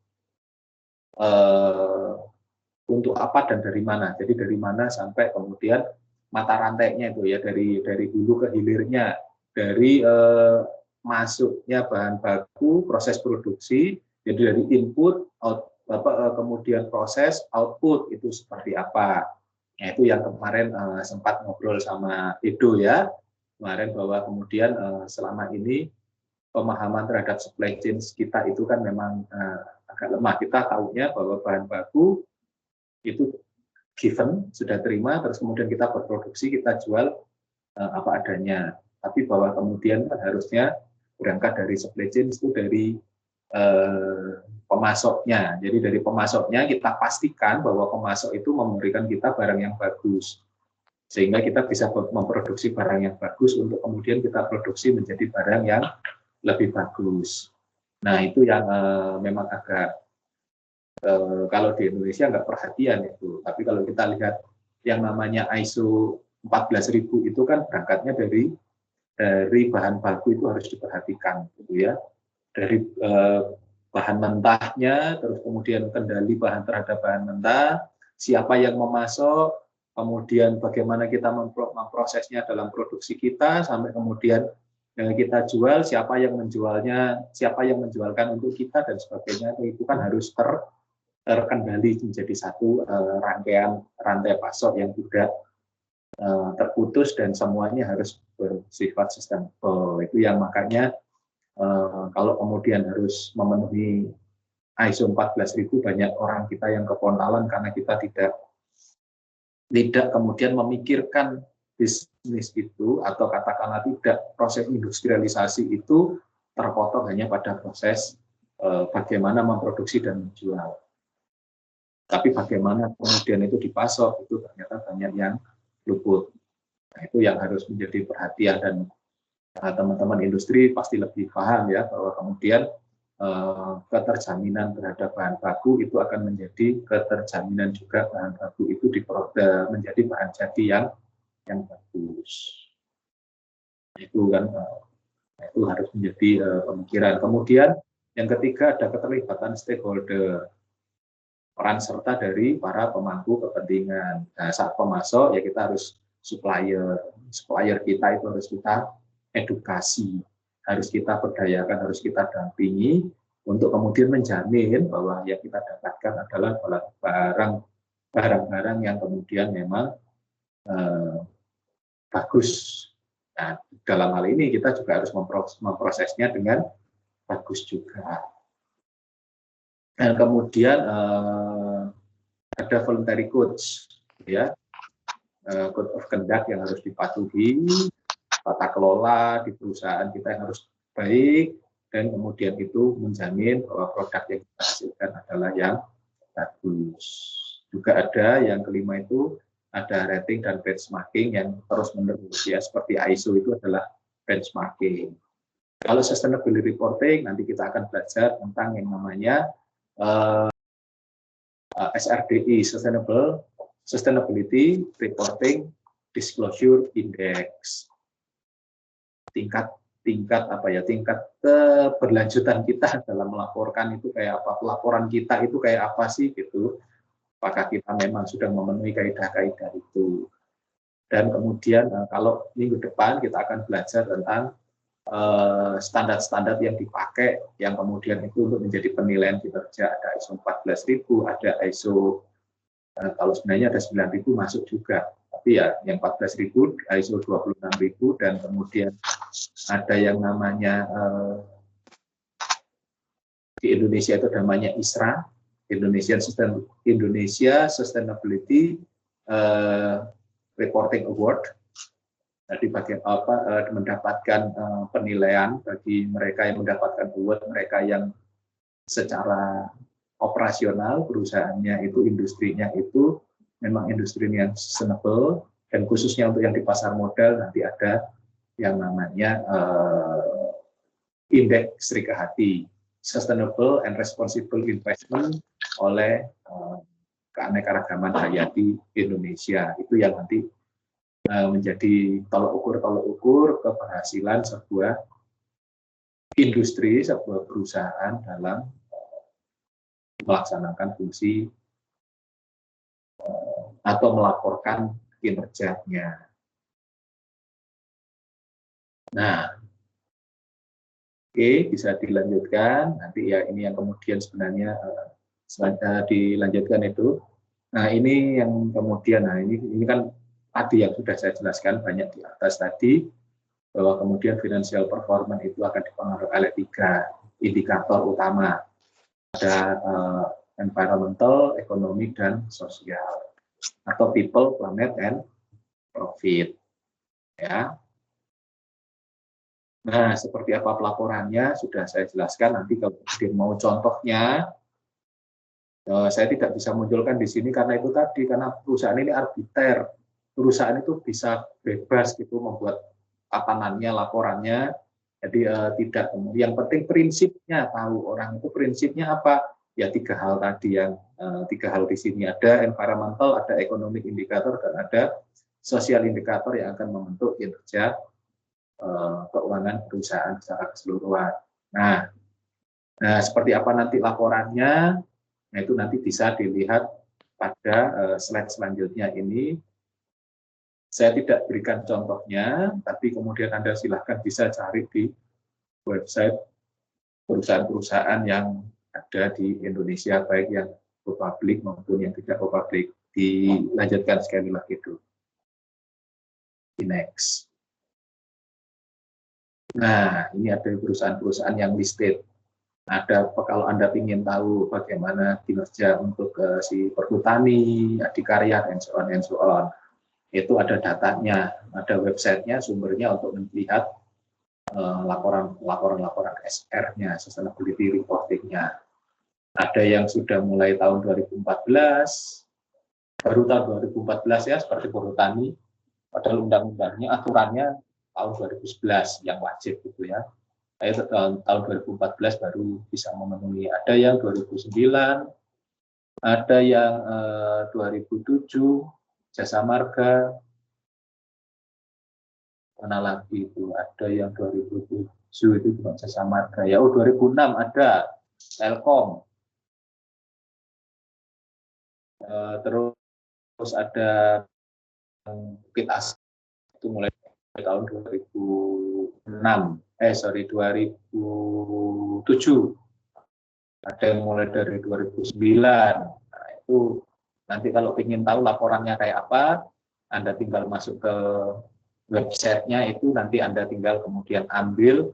S1: untuk apa dan dari mana. Jadi dari mana sampai kemudian mata rantainya itu ya, dari hulu ke hilirnya, dari masuknya bahan baku, proses produksi, jadi dari input, kemudian proses, output itu seperti apa. Nah, itu yang kemarin sempat ngobrol sama Edo ya, kemarin bahwa kemudian selama ini pemahaman terhadap supply chain kita itu kan memang agak lemah. Kita tahunya bahwa bahan baku itu given, sudah terima, terus kemudian kita berproduksi, kita jual apa adanya. Tapi bahwa kemudian harusnya berangkat dari supply chain itu dari pemasoknya. Jadi dari pemasoknya kita pastikan bahwa pemasok itu memberikan kita barang yang bagus. Sehingga kita bisa memproduksi barang yang bagus untuk kemudian kita produksi menjadi barang yang lebih bagus. Nah itu yang memang agak kalau di Indonesia nggak perhatian itu. Tapi kalau kita lihat yang namanya ISO 14.000 itu kan berangkatnya dari bahan baku itu harus diperhatikan gitu ya. Dari bahan mentahnya, terus kemudian kendali bahan terhadap bahan mentah, siapa yang memasok, kemudian bagaimana kita memprosesnya dalam produksi kita, sampai kemudian kita jual, siapa yang menjualnya, siapa yang menjualkan untuk kita dan sebagainya, itu kan harus terkendali menjadi satu rangkaian rantai pasok yang tidak terputus dan semuanya harus bersifat sustainable. Itu yang makanya kalau kemudian harus memenuhi ISO 14.000, banyak orang kita yang kepontalan karena kita tidak kemudian memikirkan bisnis itu, atau katakanlah tidak proses industrialisasi itu terpotong hanya pada proses bagaimana memproduksi dan menjual. Tapi bagaimana kemudian itu dipasok, itu ternyata banyak yang luput. Nah, itu yang harus menjadi perhatian, dan teman-teman industri pasti lebih paham ya, bahwa kemudian keterjaminan terhadap bahan baku itu akan menjadi keterjaminan juga bahan baku itu menjadi bahan jadi yang bagus. Itu kan itu harus menjadi pemikiran. Kemudian yang ketiga ada keterlibatan stakeholder, peran serta dari para pemangku kepentingan. Nah, saat pemasok ya kita harus supplier kita itu harus kita edukasi, harus kita berdayakan, harus kita dampingi untuk kemudian menjamin bahwa yang kita dapatkan adalah barang-barang yang kemudian memang bagus. Nah, dalam hal ini kita juga harus memprosesnya dengan bagus juga. Dan kemudian ada voluntary codes, ya, code of conduct yang harus dipatuhi, tata kelola di perusahaan kita yang harus baik, dan kemudian itu menjamin bahwa produk yang kita hasilkan adalah yang bagus. Juga ada yang kelima itu ada rating dan benchmarking yang terus-menerus, ya, seperti ISO itu adalah benchmarking. Kalau sustainability reporting nanti kita akan belajar tentang yang namanya SRDI, Sustainability Reporting Disclosure Index. Tingkat keberlanjutan kita dalam melaporkan itu kayak apa, pelaporan kita itu kayak apa sih gitu. Apakah kita memang sudah memenuhi kaidah-kaidah itu. Dan kemudian kalau minggu depan kita akan belajar tentang standar-standar yang dipakai, yang kemudian itu untuk menjadi penilaian kinerja. Ada ISO 14.000, ada ISO, kalau sebenarnya ada 9.000 masuk juga. Tapi ya yang 14.000, ISO 26.000, dan kemudian ada yang namanya di Indonesia itu namanya ISRA, Indonesia Sustainability Reporting Award. Jadi mendapatkan penilaian bagi mereka yang mendapatkan award, mereka yang secara operasional perusahaannya itu, industrinya itu memang industri yang sustainable, dan khususnya untuk yang di pasar modal nanti ada yang namanya indeks Sri Kahati, Sustainable and Responsible Investment oleh Keanekaragaman Hayati Indonesia. Itu yang nanti menjadi tolok ukur keberhasilan sebuah industri, sebuah perusahaan dalam melaksanakan fungsi atau melaporkan kinerjanya. Nah, oke, bisa dilanjutkan. Nanti ya ini yang kemudian sebenarnya dilanjutkan itu. Nah, ini yang kemudian, nah ini kan tadi yang sudah saya jelaskan banyak di atas tadi, bahwa kemudian financial performance itu akan dipengaruhi oleh 3 indikator utama. Ada environmental, economic, dan sosial, atau people, planet, and profit. Ya. Nah, seperti apa pelaporannya sudah saya jelaskan. Nanti kalau mau contohnya, saya tidak bisa munculkan di sini karena itu tadi, karena perusahaan ini arbiter. Perusahaan itu bisa bebas gitu membuat tatanannya, laporannya. Jadi tidak, yang penting prinsipnya, tahu orang itu prinsipnya apa. Ya 3 hal tadi, yang 3 hal di sini, ada environmental, ada economic indikator, dan ada social indikator yang akan membentuk kinerja keuangan perusahaan secara keseluruhan. Nah, seperti apa nanti laporannya? Nah, itu nanti bisa dilihat pada slide selanjutnya ini. Saya tidak berikan contohnya, tapi kemudian Anda silahkan bisa cari di website perusahaan-perusahaan yang ada di Indonesia, baik yang go public maupun yang tidak go public. Dilanjutkan sekali lagi dulu. Next. Nah, ini ada perusahaan-perusahaan yang listed. Ada, kalau Anda ingin tahu bagaimana kinerja untuk si Perhutani, Adikarya, and so on, and so on. Itu ada datanya, ada websitenya, sumbernya untuk melihat laporan-laporan SR-nya, sustainability reporting-nya. Ada yang sudah mulai tahun 2014, baru tahun 2014 ya, seperti Perhutani, padahal undang-undangnya, aturannya tahun 2011 yang wajib gitu ya. Tahun 2014 baru bisa memenuhi. Ada yang 2009, ada yang 2007, Jasa Marga, mana lagi itu, ada yang 2007 itu juga Jasa Marga ya. 2006 ada Telkom, terus ada Bukit Asih itu mulai tahun 2007. Ada yang mulai dari 2009. Nah, itu nanti kalau ingin tahu laporannya kayak apa, Anda tinggal masuk ke websitenya, itu nanti Anda tinggal kemudian ambil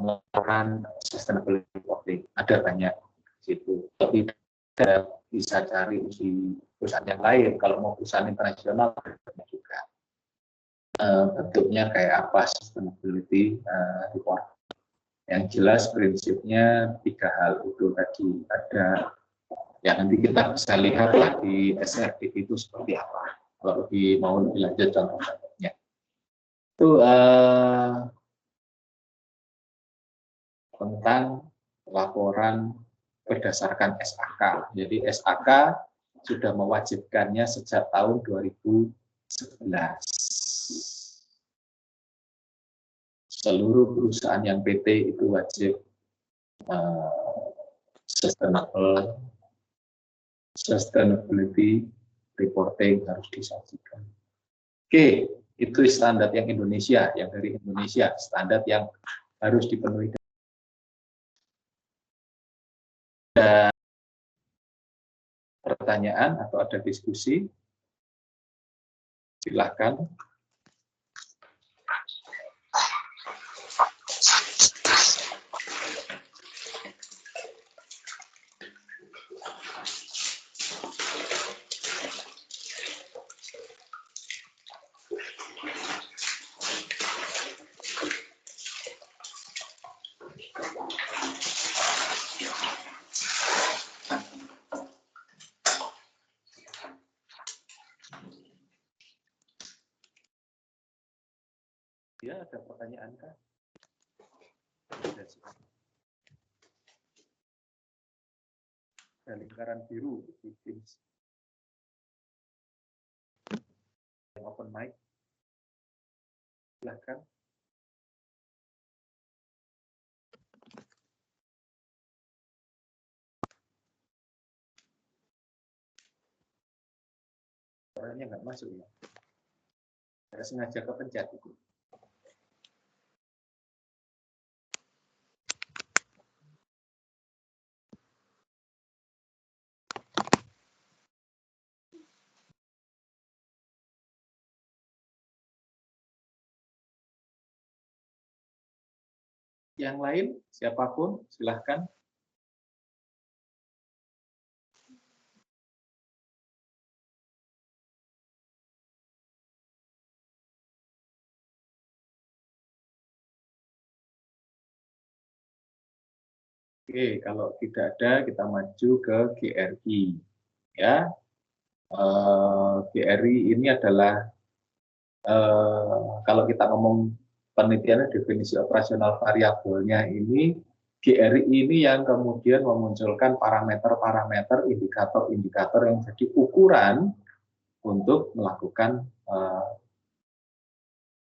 S1: laporan sustainability reporting. Ada banyak situ. Tapi tidak bisa cari di perusahaan yang lain. Kalau mau perusahaan internasional ada juga. Bentuknya kayak apa sustainability report. Yang jelas prinsipnya 3 hal itu tadi. Ada ya, nanti kita bisa lihat ya di SRD itu seperti apa. Kalau mau lebih lanjut contohnya. Itu tentang laporan berdasarkan SAK. Jadi SAK sudah mewajibkannya sejak tahun 2011. Seluruh perusahaan yang PT itu wajib sustainability reporting harus disajikan. Oke, itu standar yang Indonesia, yang dari Indonesia, standar yang harus dipenuhi. Ada pertanyaan atau ada diskusi? Silakan. Ya, ada pertanyaan kah? Ada lingkaran biru di Teams. Open mic. Silakan. Suaranya nggak masuk ya. Saya sengaja kepencet itu. Yang lain, siapapun, silahkan. Oke, kalau tidak ada, kita maju ke GRI. Ya, GRI ini adalah kalau kita ngomong penelitian definisi operasional variabelnya ini, GRI ini yang kemudian memunculkan parameter-parameter, indikator-indikator yang jadi ukuran untuk melakukan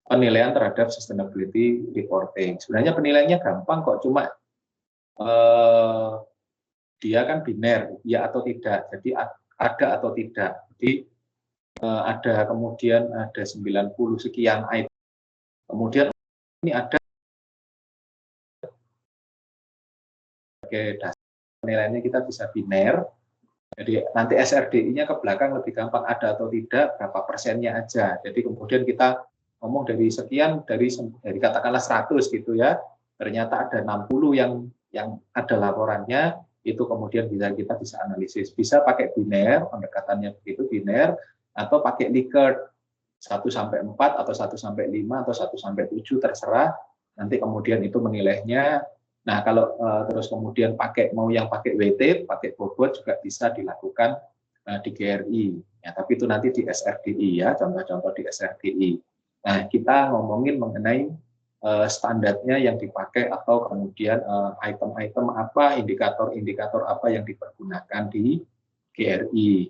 S1: penilaian terhadap sustainability reporting. Sebenarnya penilaiannya gampang kok, cuma dia kan biner, ya atau tidak. Jadi ada atau tidak. Jadi ada kemudian ada 90 sekian item. Kemudian ini ada sebagai dasar penilaiannya kita bisa biner. Jadi nanti SRDI-nya ke belakang lebih gampang ada atau tidak, berapa persennya aja. Jadi kemudian kita ngomong dari sekian, dari katakanlah 100 gitu ya, ternyata ada 60 yang ada laporannya, itu kemudian kita bisa analisis. Bisa pakai biner, pendekatannya begitu biner, atau pakai Likert 1-4 atau 1-5 atau 1-7 terserah. Nanti kemudian itu menilainya. Nah, kalau terus kemudian mau yang pakai weighted, pakai bobot juga bisa dilakukan di GRI. Ya, tapi itu nanti di SRDI ya, contoh-contoh di SRDI. Nah, kita ngomongin mengenai standarnya yang dipakai atau kemudian item-item apa, indikator-indikator apa yang dipergunakan di GRI.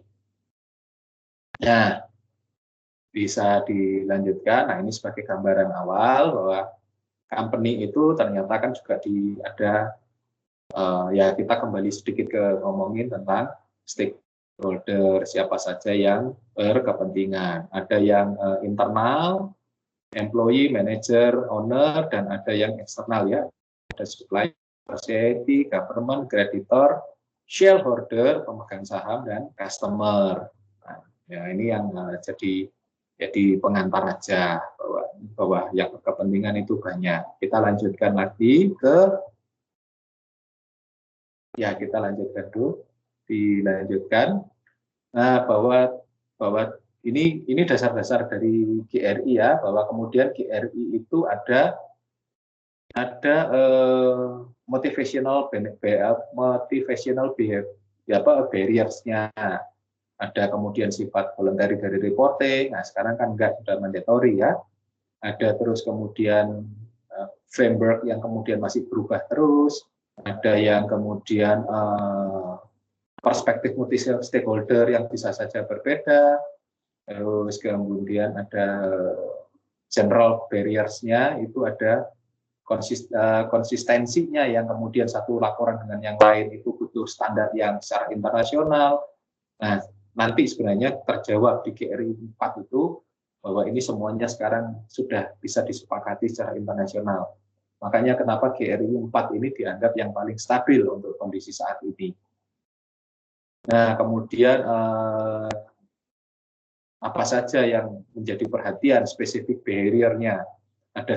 S1: Nah, bisa dilanjutkan. Nah, ini sebagai gambaran awal bahwa company itu ternyata kan juga ada ya kita kembali sedikit ke ngomongin tentang stakeholder, siapa saja yang berkepentingan. Ada yang internal, employee, manager, owner, dan ada yang eksternal ya. Ada supplier, society, government, creditor, shareholder, pemegang saham, dan customer. Nah, ya ini yang jadi pengantar aja bahwa yang kepentingan itu banyak. Kita lanjutkan lagi kita lanjutkan dulu, dilanjutkan. Nah, bahwa ini dasar-dasar dari GRI ya, bahwa kemudian GRI itu ada motivational barriers-nya. Ada kemudian sifat voluntary dari reporting. Nah, sekarang kan enggak, sudah mandatory ya. Ada terus kemudian framework yang kemudian masih berubah terus. Ada yang kemudian perspektif multi stakeholder yang bisa saja berbeda. Terus kemudian ada general barriers-nya, itu ada konsistensinya yang kemudian satu laporan dengan yang lain itu butuh standar yang secara internasional. Nah, nanti sebenarnya terjawab di GRI 4 itu bahwa ini semuanya sekarang sudah bisa disepakati secara internasional. Makanya kenapa GRI 4 ini dianggap yang paling stabil untuk kondisi saat ini. Nah, kemudian apa saja yang menjadi perhatian spesifik barrier-nya? Ada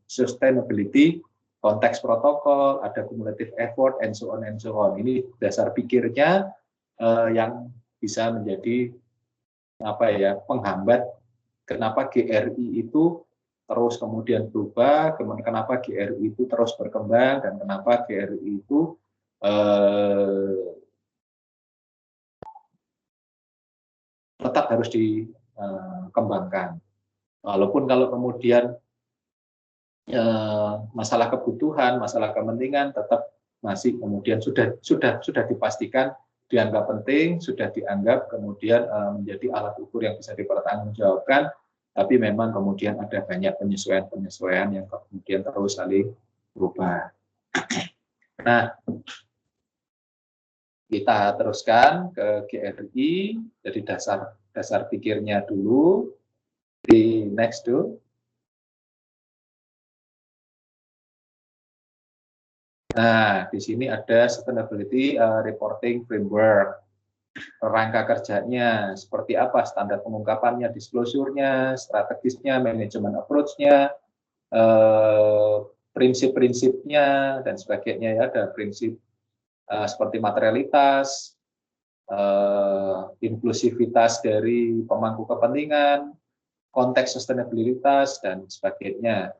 S1: sustainability, konteks protokol, ada cumulative effort, and so on and so on. Ini dasar pikirnya yang bisa menjadi penghambat kenapa GRI itu terus kemudian berubah, kenapa GRI itu terus berkembang, dan kenapa GRI itu tetap harus dikembangkan. Walaupun kalau kemudian masalah kebutuhan, masalah kepentingan tetap masih kemudian sudah dipastikan dianggap penting, sudah dianggap kemudian menjadi alat ukur yang bisa dipertanggungjawabkan, tapi memang kemudian ada banyak penyesuaian-penyesuaian yang kemudian terus saling berubah. Nah, kita teruskan ke GRI, jadi dasar pikirnya dulu, di next dulu. Nah, di sini ada sustainability reporting framework. Rangka kerjanya, seperti apa, standar pengungkapannya, disclosure-nya, strategisnya, manajemen approach-nya, prinsip-prinsipnya, dan sebagainya ya. Ada prinsip seperti materialitas, inklusivitas dari pemangku kepentingan, konteks sustainabilitas, dan sebagainya.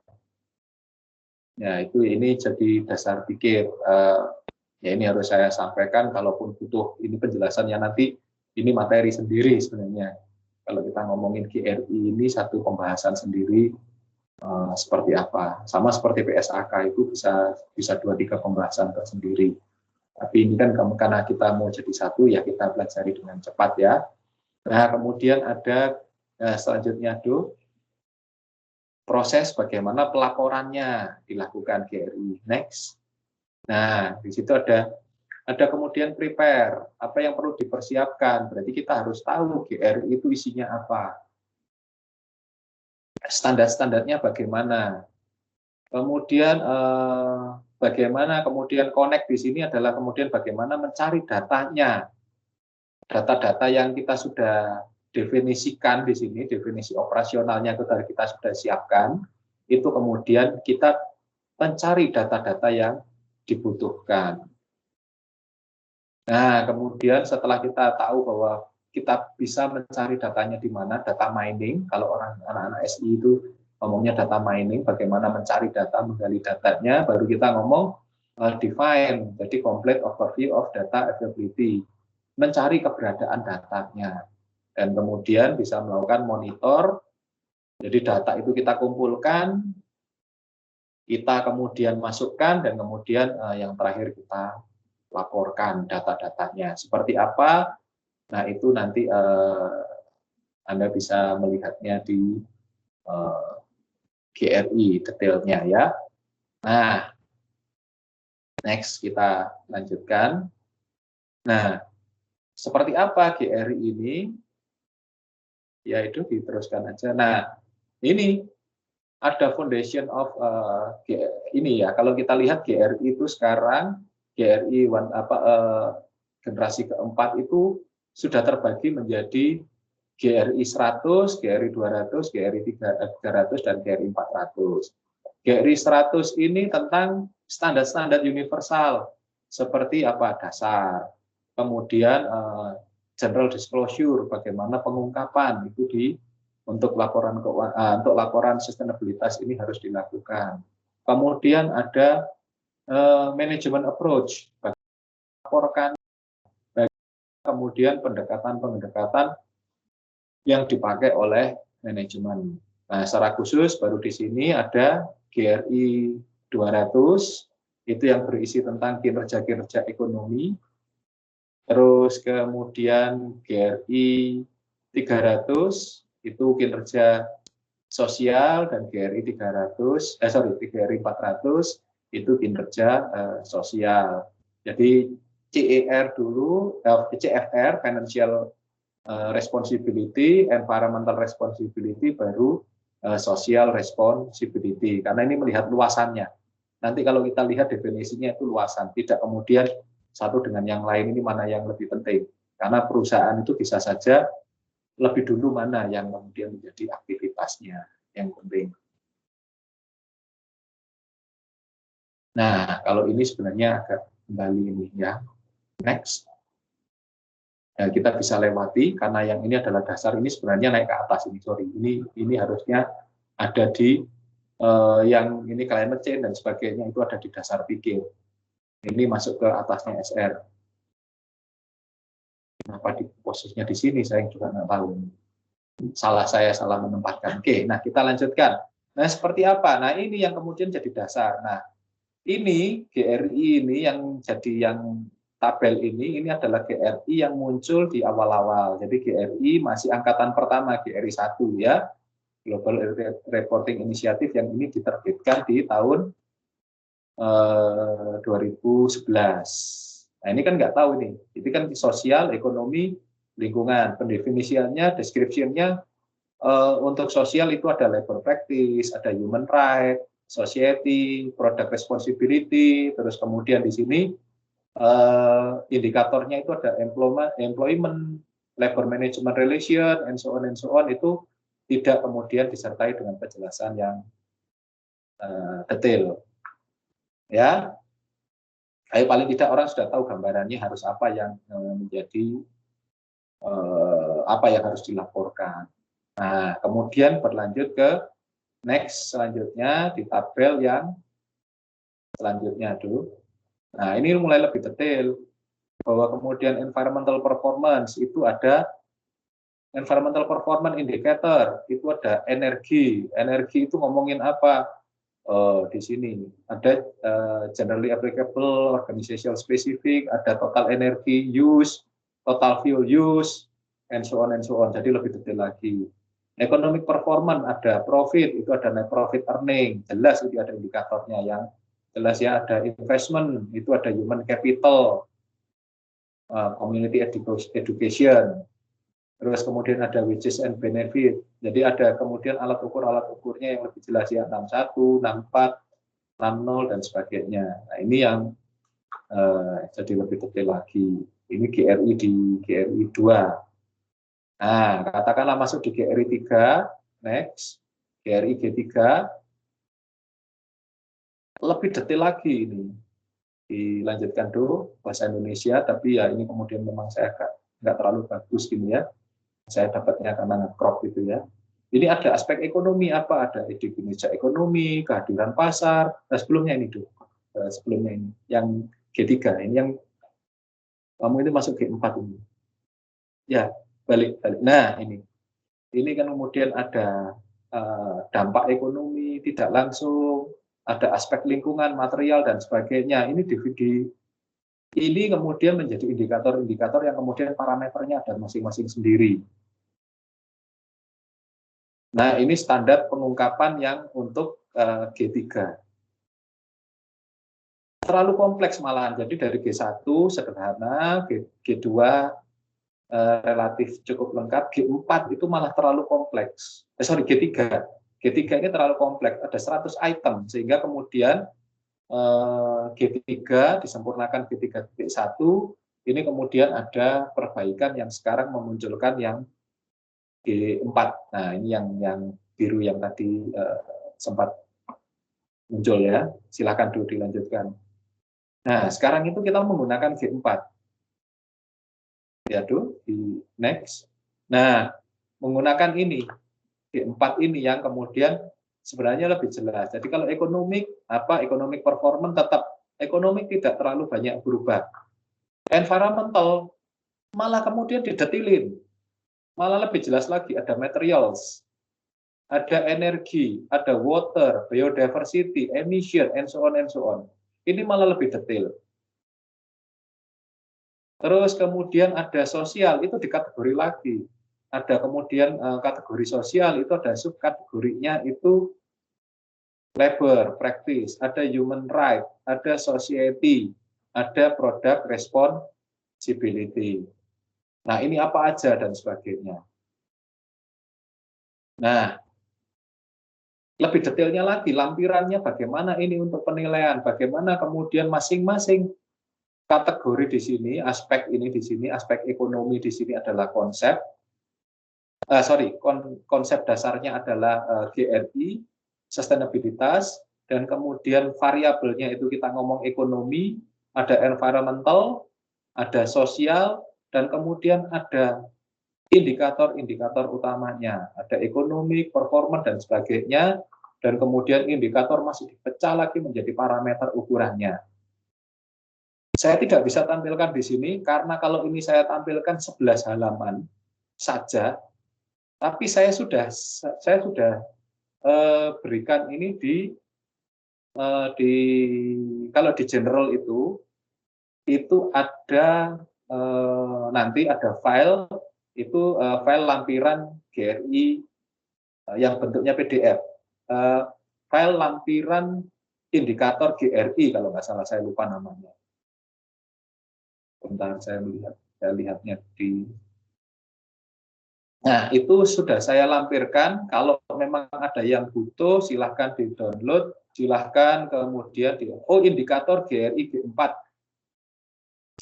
S1: Ya, ini jadi dasar pikir. Ya, ini harus saya sampaikan, kalaupun butuh ini penjelasannya nanti, ini materi sendiri sebenarnya. Kalau kita ngomongin GRI ini satu pembahasan sendiri seperti apa. Sama seperti PSAK itu bisa 2-3 pembahasan tersendiri. Tapi ini kan karena kita mau jadi satu, ya kita pelajari dengan cepat ya. Nah, kemudian ada selanjutnya proses bagaimana pelaporannya dilakukan GRI. Next. Nah, di situ ada kemudian prepare, apa yang perlu dipersiapkan. Berarti kita harus tahu GRI itu isinya apa. Standar-standarnya bagaimana. Kemudian bagaimana kemudian connect di sini adalah kemudian bagaimana mencari datanya. Data-data yang kita sudah definisikan di sini, definisi operasionalnya kita sudah siapkan, itu kemudian kita mencari data-data yang dibutuhkan. Nah, kemudian setelah kita tahu bahwa kita bisa mencari datanya di mana, data mining, kalau anak-anak SI itu ngomongnya data mining, bagaimana mencari data, menggali datanya, baru kita ngomong define, jadi complete overview of data availability, mencari keberadaan datanya, dan kemudian bisa melakukan monitor, jadi data itu kita kumpulkan, kita kemudian masukkan, dan kemudian yang terakhir kita laporkan data-datanya. Seperti apa? Nah, itu nanti Anda bisa melihatnya di GRI detailnya ya. Nah, next kita lanjutkan. Nah, seperti apa GRI ini? Ya, itu diteruskan aja. Nah, ini ada foundation of ini ya. Kalau kita lihat GRI itu sekarang GRI generasi keempat itu sudah terbagi menjadi GRI 100, GRI 200, GRI 300 dan GRI 400. GRI 100 ini tentang standar-standar universal seperti apa dasar. Kemudian general disclosure, bagaimana pengungkapan itu untuk laporan sustainabilitas ini harus dilakukan. Kemudian ada management approach, laporkan, kemudian pendekatan yang dipakai oleh manajemen. Nah, secara khusus baru di sini ada GRI 200, itu yang berisi tentang kinerja-kinerja ekonomi. Terus kemudian GRI 300 itu kinerja sosial, dan GRI 400 itu kinerja sosial. Jadi CER dulu, CFR financial responsibility, environmental responsibility, baru social responsibility. Karena ini melihat luasannya. Nanti kalau kita lihat definisinya itu luasan, tidak kemudian satu dengan yang lain ini mana yang lebih penting. Karena perusahaan itu bisa saja lebih dulu mana yang kemudian menjadi aktivitasnya yang penting. Nah, kalau ini sebenarnya agak kembali ini ya. Next. Ya, kita bisa lewati karena yang ini adalah dasar, ini sebenarnya naik ke atas ini, sorry. Ini harusnya ada di yang ini climate change dan sebagainya, itu ada di dasar pikir. Ini masuk ke atasnya SR. Kenapa di posisinya di sini saya juga nggak tahu. Saya salah menempatkan. Oke, nah kita lanjutkan. Nah, seperti apa? Nah, ini yang kemudian jadi dasar. Nah, ini GRI ini yang jadi yang tabel ini adalah GRI yang muncul di awal-awal. Jadi GRI masih angkatan pertama, GRI 1 ya. Global Reporting Initiative yang ini diterbitkan di tahun 2011. Nah, ini kan nggak tahu ini. Itu kan sosial, ekonomi, lingkungan. Pendefinisiannya, description-nya untuk sosial itu ada labor practice, ada human right, society, product responsibility, terus kemudian di sini indikatornya itu ada employment, labor management relation, and so on, itu tidak kemudian disertai dengan penjelasan yang detail. Ya, kayak paling tidak orang sudah tahu gambarannya harus apa yang menjadi apa yang harus dilaporkan. Nah, kemudian berlanjut ke next selanjutnya di tabel yang selanjutnya dulu. Nah, ini mulai lebih detail bahwa kemudian environmental performance itu ada environmental performance indicator, itu ada energi. Energi itu ngomongin apa? Di sini ada generally applicable, organizational specific, ada total energy use, total fuel use, and so on. Jadi lebih detail lagi. Economic performance ada profit, itu ada net profit earning, jelas itu ada indikatornya yang jelas ya. Ada investment, itu ada human capital, community education. Terus kemudian ada wages and benefit. Jadi ada kemudian alat ukurnya yang lebih jelas ya, 61, 64, 60 dan sebagainya. Nah, ini yang jadi lebih detail lagi. Ini GRI di GRI 2. Nah, katakanlah masuk di GRI 3, next, GRI G3, lebih detail lagi ini. Dilanjutkan dulu bahasa Indonesia, tapi ya ini kemudian memang saya nggak terlalu bagus gini ya. Saya dapatnya karena nge-crop gitu ya. Ini ada aspek ekonomi apa? Ada definisi ekonomi, kehadiran pasar. Nah, sebelumnya ini dulu. Sebelumnya ini yang G3, ini yang kamu ini masuk G4 ini. Ya, balik. Nah, ini kan kemudian ada dampak ekonomi tidak langsung, ada aspek lingkungan, material dan sebagainya. Ini DVD. Ini kemudian menjadi indikator-indikator yang kemudian parameternya ada masing-masing sendiri. Nah, ini standar pengungkapan yang untuk G3. Terlalu kompleks malahan. Jadi dari G1 sederhana, G2 relatif cukup lengkap, G4 itu malah terlalu kompleks. G3. G3 ini terlalu kompleks, ada 100 item, sehingga kemudian G3 disempurnakan G3.1, ini kemudian ada perbaikan yang sekarang memunculkan yang G4. Nah, ini yang biru yang tadi sempat muncul ya. Silakan dulu dilanjutkan. Nah, sekarang itu kita menggunakan G4. Ya, dulu di next. Nah, menggunakan ini G4 ini yang kemudian sebenarnya lebih jelas. Jadi kalau ekonomik performance tetap ekonomik tidak terlalu banyak berubah. Environmental malah kemudian didetilin. Malah lebih jelas lagi, ada materials, ada energi, ada water, biodiversity, emission, and so on and so on. Ini malah lebih detail. Terus kemudian ada sosial, itu dikategori lagi. Ada kemudian kategori sosial, itu ada subkategorinya, itu labor, practice, ada human right, ada society, ada product responsibility. Nah, ini apa aja dan sebagainya. Nah, lebih detailnya lagi, lampirannya bagaimana ini untuk penilaian, bagaimana kemudian masing-masing kategori di sini, aspek ini di sini, aspek ekonomi di sini adalah konsep, konsep dasarnya adalah GRI, sustainabilitas, dan kemudian variabelnya itu kita ngomong ekonomi, ada environmental, ada sosial, dan kemudian ada indikator-indikator utamanya, ada ekonomi, performa, dan sebagainya, dan kemudian indikator masih dipecah lagi menjadi parameter ukurannya. Saya tidak bisa tampilkan di sini, karena kalau ini saya tampilkan 11 halaman saja, tapi saya sudah berikan ini kalau di general itu ada nanti ada file, itu file lampiran GRI yang bentuknya PDF, file lampiran indikator GRI kalau nggak salah, saya lupa namanya. Bentar, saya lihatnya di. Nah, itu sudah saya lampirkan. Kalau memang ada yang butuh, silahkan di-download, silahkan kemudian indikator GRI G4.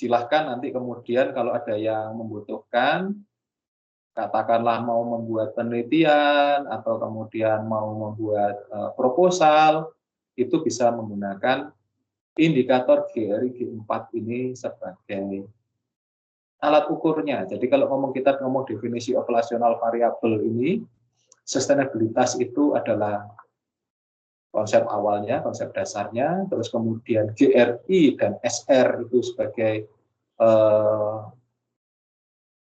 S1: Silahkan nanti kemudian kalau ada yang membutuhkan, katakanlah mau membuat penelitian atau kemudian mau membuat proposal, itu bisa menggunakan indikator GRI G4 ini sebagai alat ukurnya. Jadi kalau kita ngomong definisi operasional variabel ini, sustainabilitas itu adalah konsep awalnya, konsep dasarnya, terus kemudian GRI dan SR itu sebagai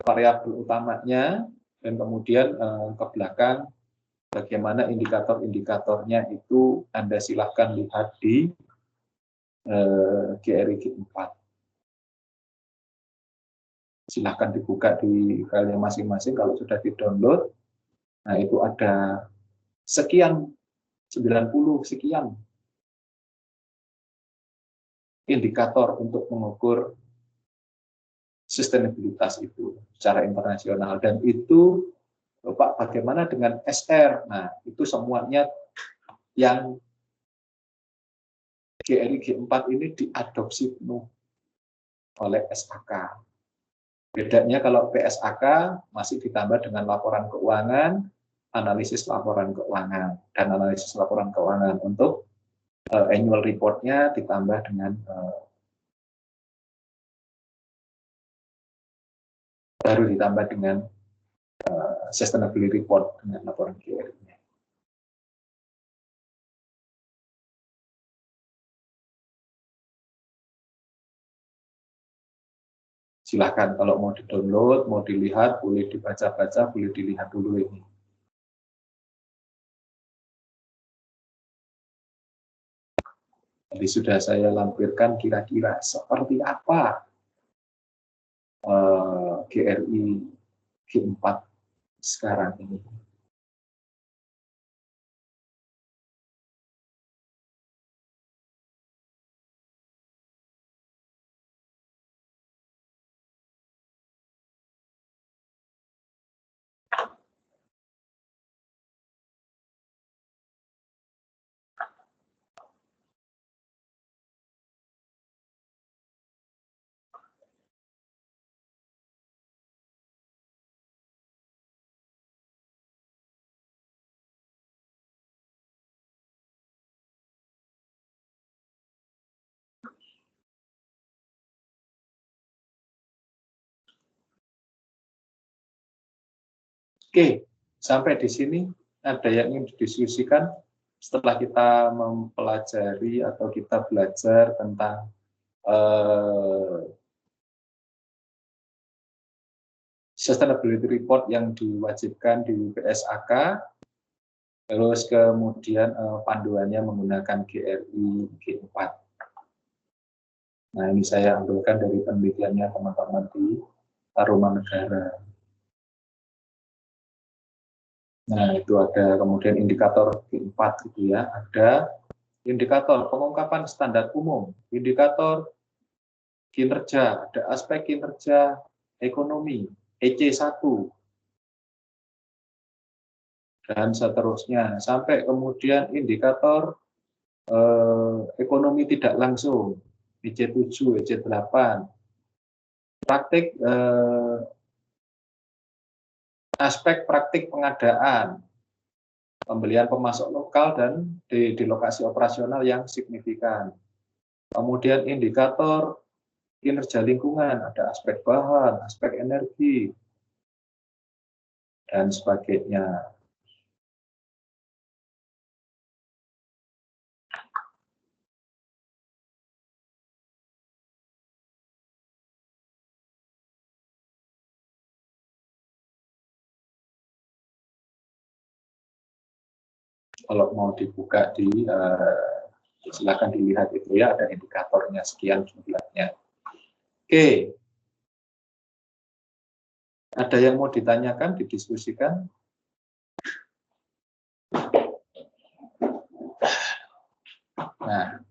S1: variabel utamanya, dan kemudian ke belakang bagaimana indikator-indikatornya itu Anda silahkan lihat di GRI G4. Silahkan dibuka di filenya masing-masing kalau sudah di-download. Nah, itu ada sekian, 90 sekian indikator untuk mengukur sustainabilitas itu secara internasional. Dan itu, Bapak, bagaimana dengan SR? Nah, itu semuanya yang GRI G4 ini diadopsi penuh oleh SAK. Bedanya kalau PSAK masih ditambah dengan laporan keuangan, analisis laporan keuangan, dan analisis laporan keuangan untuk annual report-nya ditambah dengan baru ditambah dengan sustainability report dengan laporan GRI-nya. Silahkan kalau mau di-download, mau dilihat, boleh dibaca-baca, boleh dilihat dulu ini. Jadi sudah saya lampirkan kira-kira seperti apa GRI G4 sekarang ini. Oke, sampai di sini ada yang ingin didiskusikan setelah kita mempelajari atau kita belajar tentang sustainability report yang diwajibkan di PSAK, terus kemudian panduannya menggunakan GRI G4. Nah, ini saya ambilkan dari penelitiannya teman-teman di Tarumanegara. Nah, itu ada kemudian indikator G4 gitu ya. Ada indikator pengungkapan standar umum, indikator kinerja, ada aspek kinerja ekonomi, EC1, dan seterusnya. Sampai kemudian indikator ekonomi tidak langsung, EC7, EC8. Praktik aspek praktik pengadaan, pembelian pemasok lokal dan di lokasi operasional yang signifikan. Kemudian indikator kinerja lingkungan, ada aspek bahan, aspek energi, dan sebagainya. Kalau mau dibuka silakan dilihat itu ya, ada indikatornya sekian jumlahnya. Oke, ada yang mau ditanyakan, didiskusikan? Nah,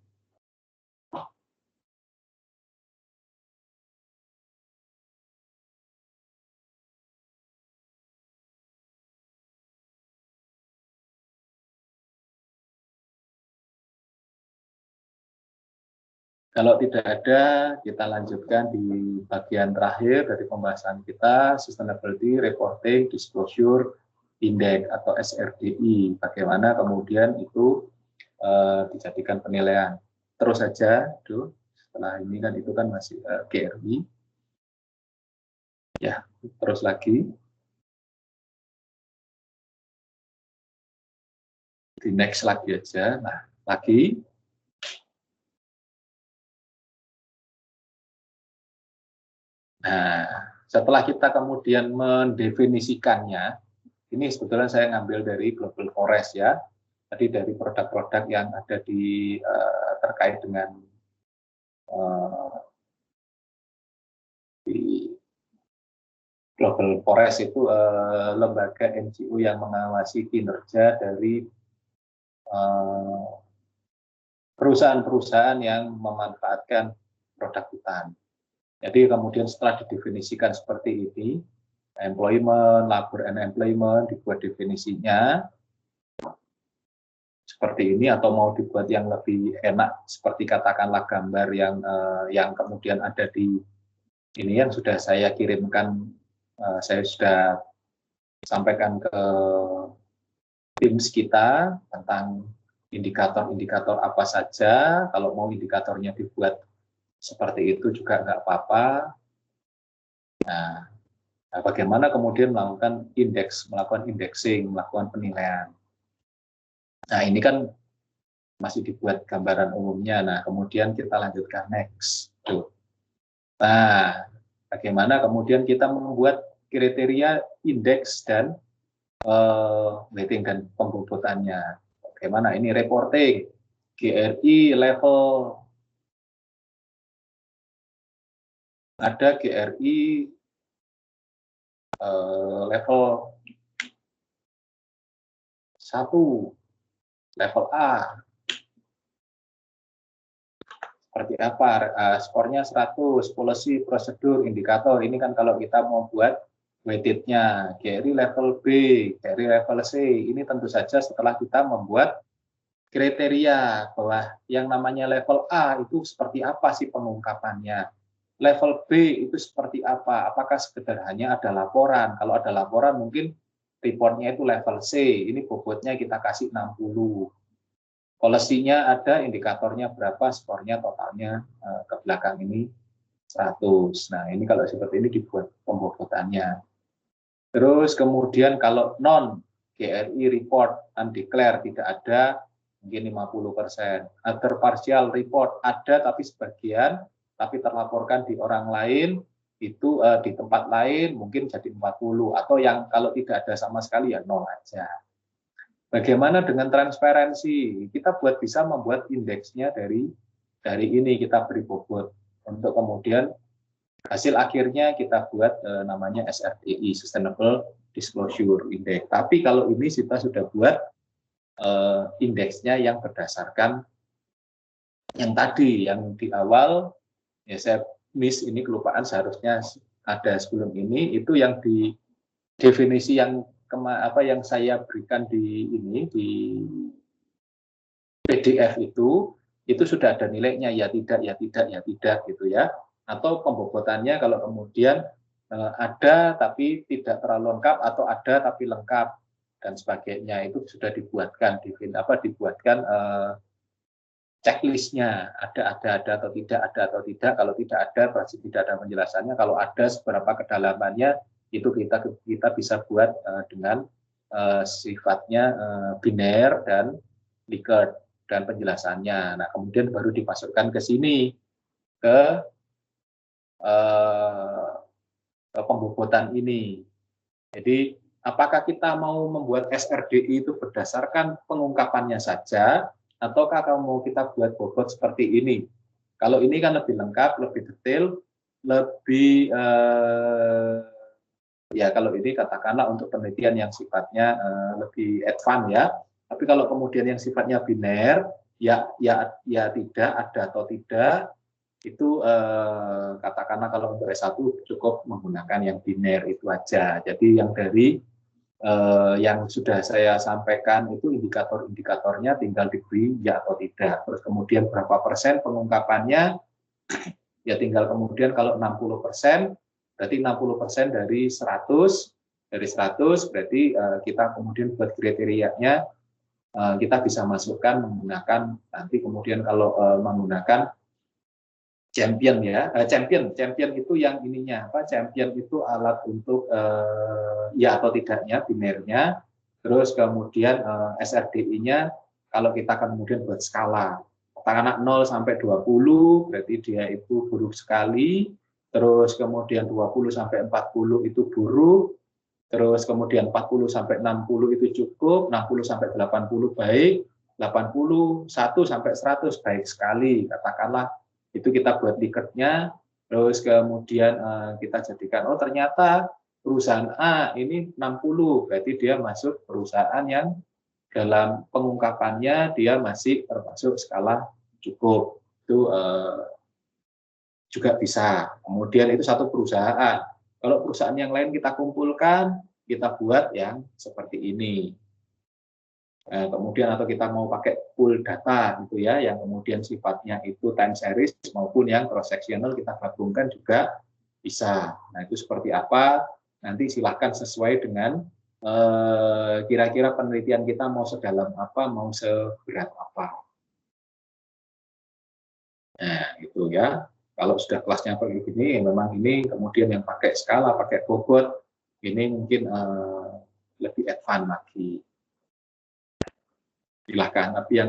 S1: kalau tidak ada, kita lanjutkan di bagian terakhir dari pembahasan kita, Sustainability Reporting Disclosure Index atau SRDI. Bagaimana kemudian itu dijadikan penilaian. Terus saja, setelah ini kan itu kan masih GRI. Ya, terus lagi. Di next lagi aja. Nah, lagi. Nah, setelah kita kemudian mendefinisikannya, ini sebetulnya saya ngambil dari Global Forest ya, tadi dari produk-produk yang ada di terkait dengan di Global Forest itu lembaga NGO yang mengawasi kinerja dari perusahaan-perusahaan yang memanfaatkan produk hutan. Jadi kemudian setelah didefinisikan seperti ini, employment, labor and employment, dibuat definisinya seperti ini, atau mau dibuat yang lebih enak seperti katakanlah gambar yang kemudian ada di Ini yang sudah saya kirimkan, saya sudah sampaikan ke tim kita tentang indikator-indikator apa saja. Kalau mau indikatornya dibuat seperti itu juga nggak apa-apa. Nah, bagaimana kemudian melakukan melakukan indexing, melakukan penilaian. Nah, ini kan masih dibuat gambaran umumnya. Nah, kemudian kita lanjutkan next. Tuh. Nah, bagaimana kemudian kita membuat kriteria indeks dan weighting dan pembobotannya. Bagaimana ini reporting, GRI level, ada GRI level 1, level A, seperti apa, skornya 100, policy, prosedur, indikator. Ini kan kalau kita mau buat weighted-nya, GRI level B, GRI level C, ini tentu saja setelah kita membuat kriteria bahwa yang namanya level A itu seperti apa sih pengungkapannya, level B itu seperti apa, apakah sekedar hanya ada laporan, kalau ada laporan mungkin reportnya itu level C, ini bobotnya kita kasih 60, policy-nya ada, indikatornya berapa, skornya totalnya ke belakang ini 100. Nah, ini kalau seperti ini dibuat pembobotannya. Terus kemudian kalau non GRI report undeclared tidak ada, mungkin 50%. Other partial report ada tapi sebagian, tapi terlaporkan di orang lain, itu di tempat lain mungkin jadi 40, atau yang kalau tidak ada sama sekali ya 0 aja. Bagaimana dengan transparansi? Kita bisa membuat indeksnya dari ini kita beri bobot untuk kemudian hasil akhirnya kita buat namanya SRDI, Sustainable Disclosure Index. Tapi kalau ini kita sudah buat indeksnya yang berdasarkan yang tadi, yang di awal, ya saya miss ini kelupaan, seharusnya ada sebelum ini, itu yang di definisi yang yang saya berikan di ini, di PDF itu sudah ada nilainya, ya tidak, ya tidak, ya tidak, gitu ya. Atau pembobotannya kalau kemudian ada tapi tidak terlalu lengkap, atau ada tapi lengkap, dan sebagainya, itu sudah dibuatkan, dibuatkan checklistnya, ada atau tidak, ada atau tidak. Kalau tidak ada, berarti tidak ada penjelasannya. Kalau ada, seberapa kedalamannya, itu kita bisa buat dengan sifatnya biner dan Likert dan penjelasannya. Nah, kemudian baru dimasukkan ke sini ke pembobotan ini. Jadi, apakah kita mau membuat SRDI itu berdasarkan pengungkapannya saja, ataukah mau kita buat bobot seperti ini? Kalau ini kan lebih lengkap, lebih detail, lebih ya kalau ini katakanlah untuk penelitian yang sifatnya lebih advance ya. Tapi kalau kemudian yang sifatnya biner, ya tidak, ada atau tidak, itu katakanlah kalau untuk S1 cukup menggunakan yang biner itu aja. Jadi yang dari yang sudah saya sampaikan itu indikator-indikatornya tinggal diberi ya atau tidak. Terus kemudian berapa persen pengungkapannya, ya tinggal kemudian kalau 60%, berarti 60% dari 100, berarti kita kemudian buat kriterianya, kita bisa masukkan menggunakan, nanti kemudian kalau menggunakan champion ya, champion itu yang ininya apa, champion itu alat untuk ya atau tidaknya, binernya, terus kemudian SRDI-nya kalau kita kemudian buat skala, katakanlah 0 sampai 20 berarti dia itu buruk sekali, terus kemudian 20 sampai 40 itu buruk, terus kemudian 40 sampai 60 itu cukup, 60 sampai 80 baik, 81 sampai 100 baik sekali, katakanlah itu kita buat Likert-nya, terus kemudian kita jadikan, oh ternyata perusahaan A ini 60, berarti dia masuk perusahaan yang dalam pengungkapannya dia masih termasuk skala cukup, itu juga bisa. Kemudian itu satu perusahaan. Kalau perusahaan yang lain kita kumpulkan, kita buat yang seperti ini. Kemudian atau kita mau pakai pool data gitu ya, yang kemudian sifatnya itu time series maupun yang cross sectional kita gabungkan juga Bisa. Nah, itu seperti apa? Nanti silahkan sesuai dengan kira-kira penelitian kita mau sedalam apa, mau seberat apa. Nah, itu ya. Kalau sudah kelasnya begini, memang ini kemudian yang pakai skala, pakai bobot, ini mungkin lebih advance lagi. Silahkan. Tapi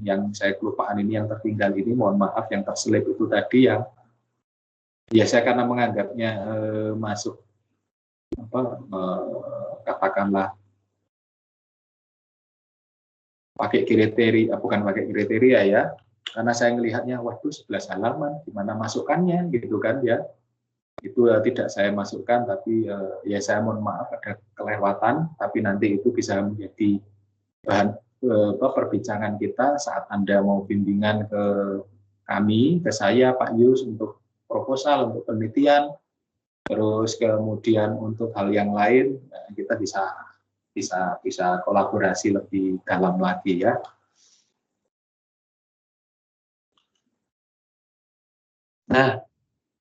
S1: yang saya kelupaan ini, yang tertinggal ini, mohon maaf, yang terselip itu tadi yang biasa karena menganggapnya masuk apa, katakanlah pakai kriteria, bukan pakai kriteria ya, karena saya melihatnya, waduh 11 halaman, gimana masukannya gitu kan ya. Itu tidak saya masukkan, tapi ya saya mohon maaf ada kelewatan, tapi nanti itu bisa menjadi bahan perbincangan kita saat Anda mau bimbingan ke kami, ke saya, Pak Yus, untuk proposal, untuk penelitian, terus kemudian untuk hal yang lain, kita bisa kolaborasi lebih dalam lagi ya. Nah,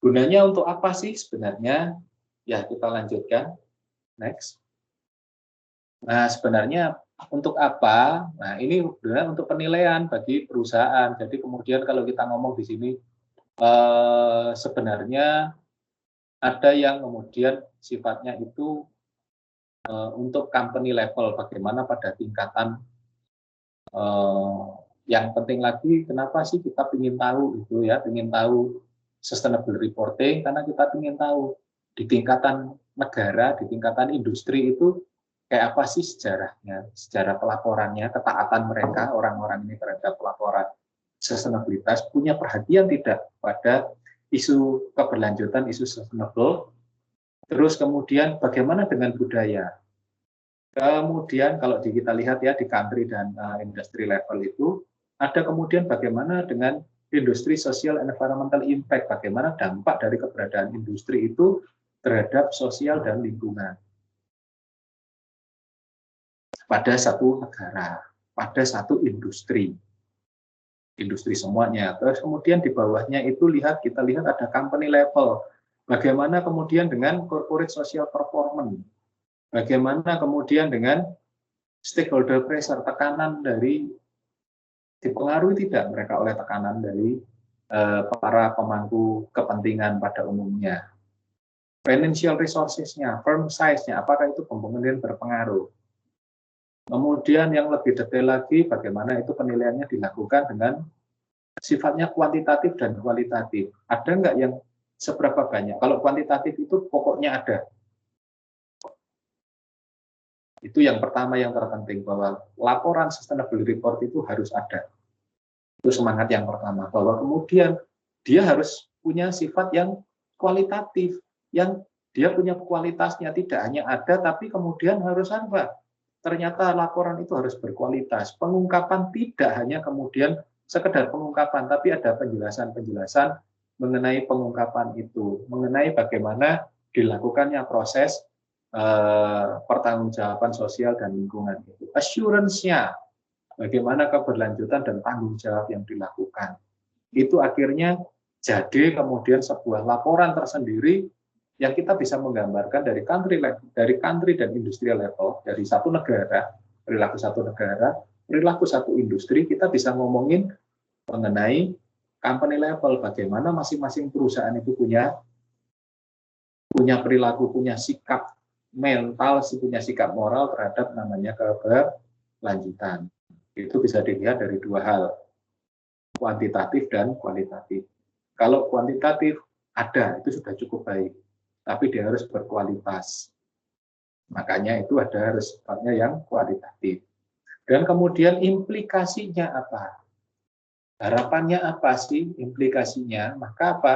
S1: gunanya untuk apa sih sebenarnya? Ya, kita lanjutkan. Next. Nah, sebenarnya untuk apa? Nah, ini sebenarnya untuk penilaian bagi perusahaan. Jadi kemudian kalau kita ngomong di sini, sebenarnya ada yang kemudian sifatnya itu untuk company level, bagaimana pada tingkatan yang penting lagi, kenapa sih kita ingin tahu itu ya, ingin tahu sustainable reporting, karena kita ingin tahu di tingkatan negara, di tingkatan industri itu kayak apa sih sejarahnya, sejarah pelaporannya, ketaatan mereka, orang-orang ini terhadap pelaporan sustainabilitas, punya perhatian tidak pada isu keberlanjutan, isu sustainable, terus kemudian bagaimana dengan budaya. Kemudian kalau kita lihat ya di country dan industri level itu, ada kemudian bagaimana dengan industri social and environmental impact, bagaimana dampak dari keberadaan industri itu terhadap sosial dan lingkungan pada satu negara, pada satu industri semuanya. Terus kemudian di bawahnya itu kita lihat ada company level, bagaimana kemudian dengan corporate social performance, bagaimana kemudian dengan stakeholder pressure, tekanan dari, dipengaruhi tidak mereka oleh tekanan dari para pemangku kepentingan pada umumnya. Financial resources-nya, firm size-nya, apakah itu kemudian berpengaruh. Kemudian yang lebih detail lagi, bagaimana itu penilaiannya dilakukan dengan sifatnya kuantitatif dan kualitatif. Ada nggak yang seberapa banyak? Kalau kuantitatif itu pokoknya ada. Itu yang pertama yang terpenting, bahwa laporan sustainable report itu harus ada. Itu semangat yang pertama, bahwa kemudian dia harus punya sifat yang kualitatif, yang dia punya kualitasnya, tidak hanya ada, tapi kemudian harus apa? Ternyata laporan itu harus berkualitas. Pengungkapan tidak hanya kemudian sekedar pengungkapan, tapi ada penjelasan-penjelasan mengenai pengungkapan itu, mengenai bagaimana dilakukannya proses pertanggungjawaban sosial dan lingkungan itu. Assurance-nya, bagaimana keberlanjutan dan tanggung jawab yang dilakukan. Itu akhirnya jadi kemudian sebuah laporan tersendiri yang kita bisa menggambarkan dari country dan industri level, dari satu negara, perilaku satu industri, kita bisa ngomongin mengenai company level, bagaimana masing-masing perusahaan itu punya perilaku, punya sikap mental, punya sikap moral terhadap namanya keberlanjutan. Itu bisa dilihat dari dua hal, kuantitatif dan kualitatif. Kalau kuantitatif ada, itu sudah cukup baik, tapi dia harus berkualitas. Makanya itu harus sifatnya yang kualitatif. Dan kemudian implikasinya apa? Harapannya apa sih implikasinya? Maka apa?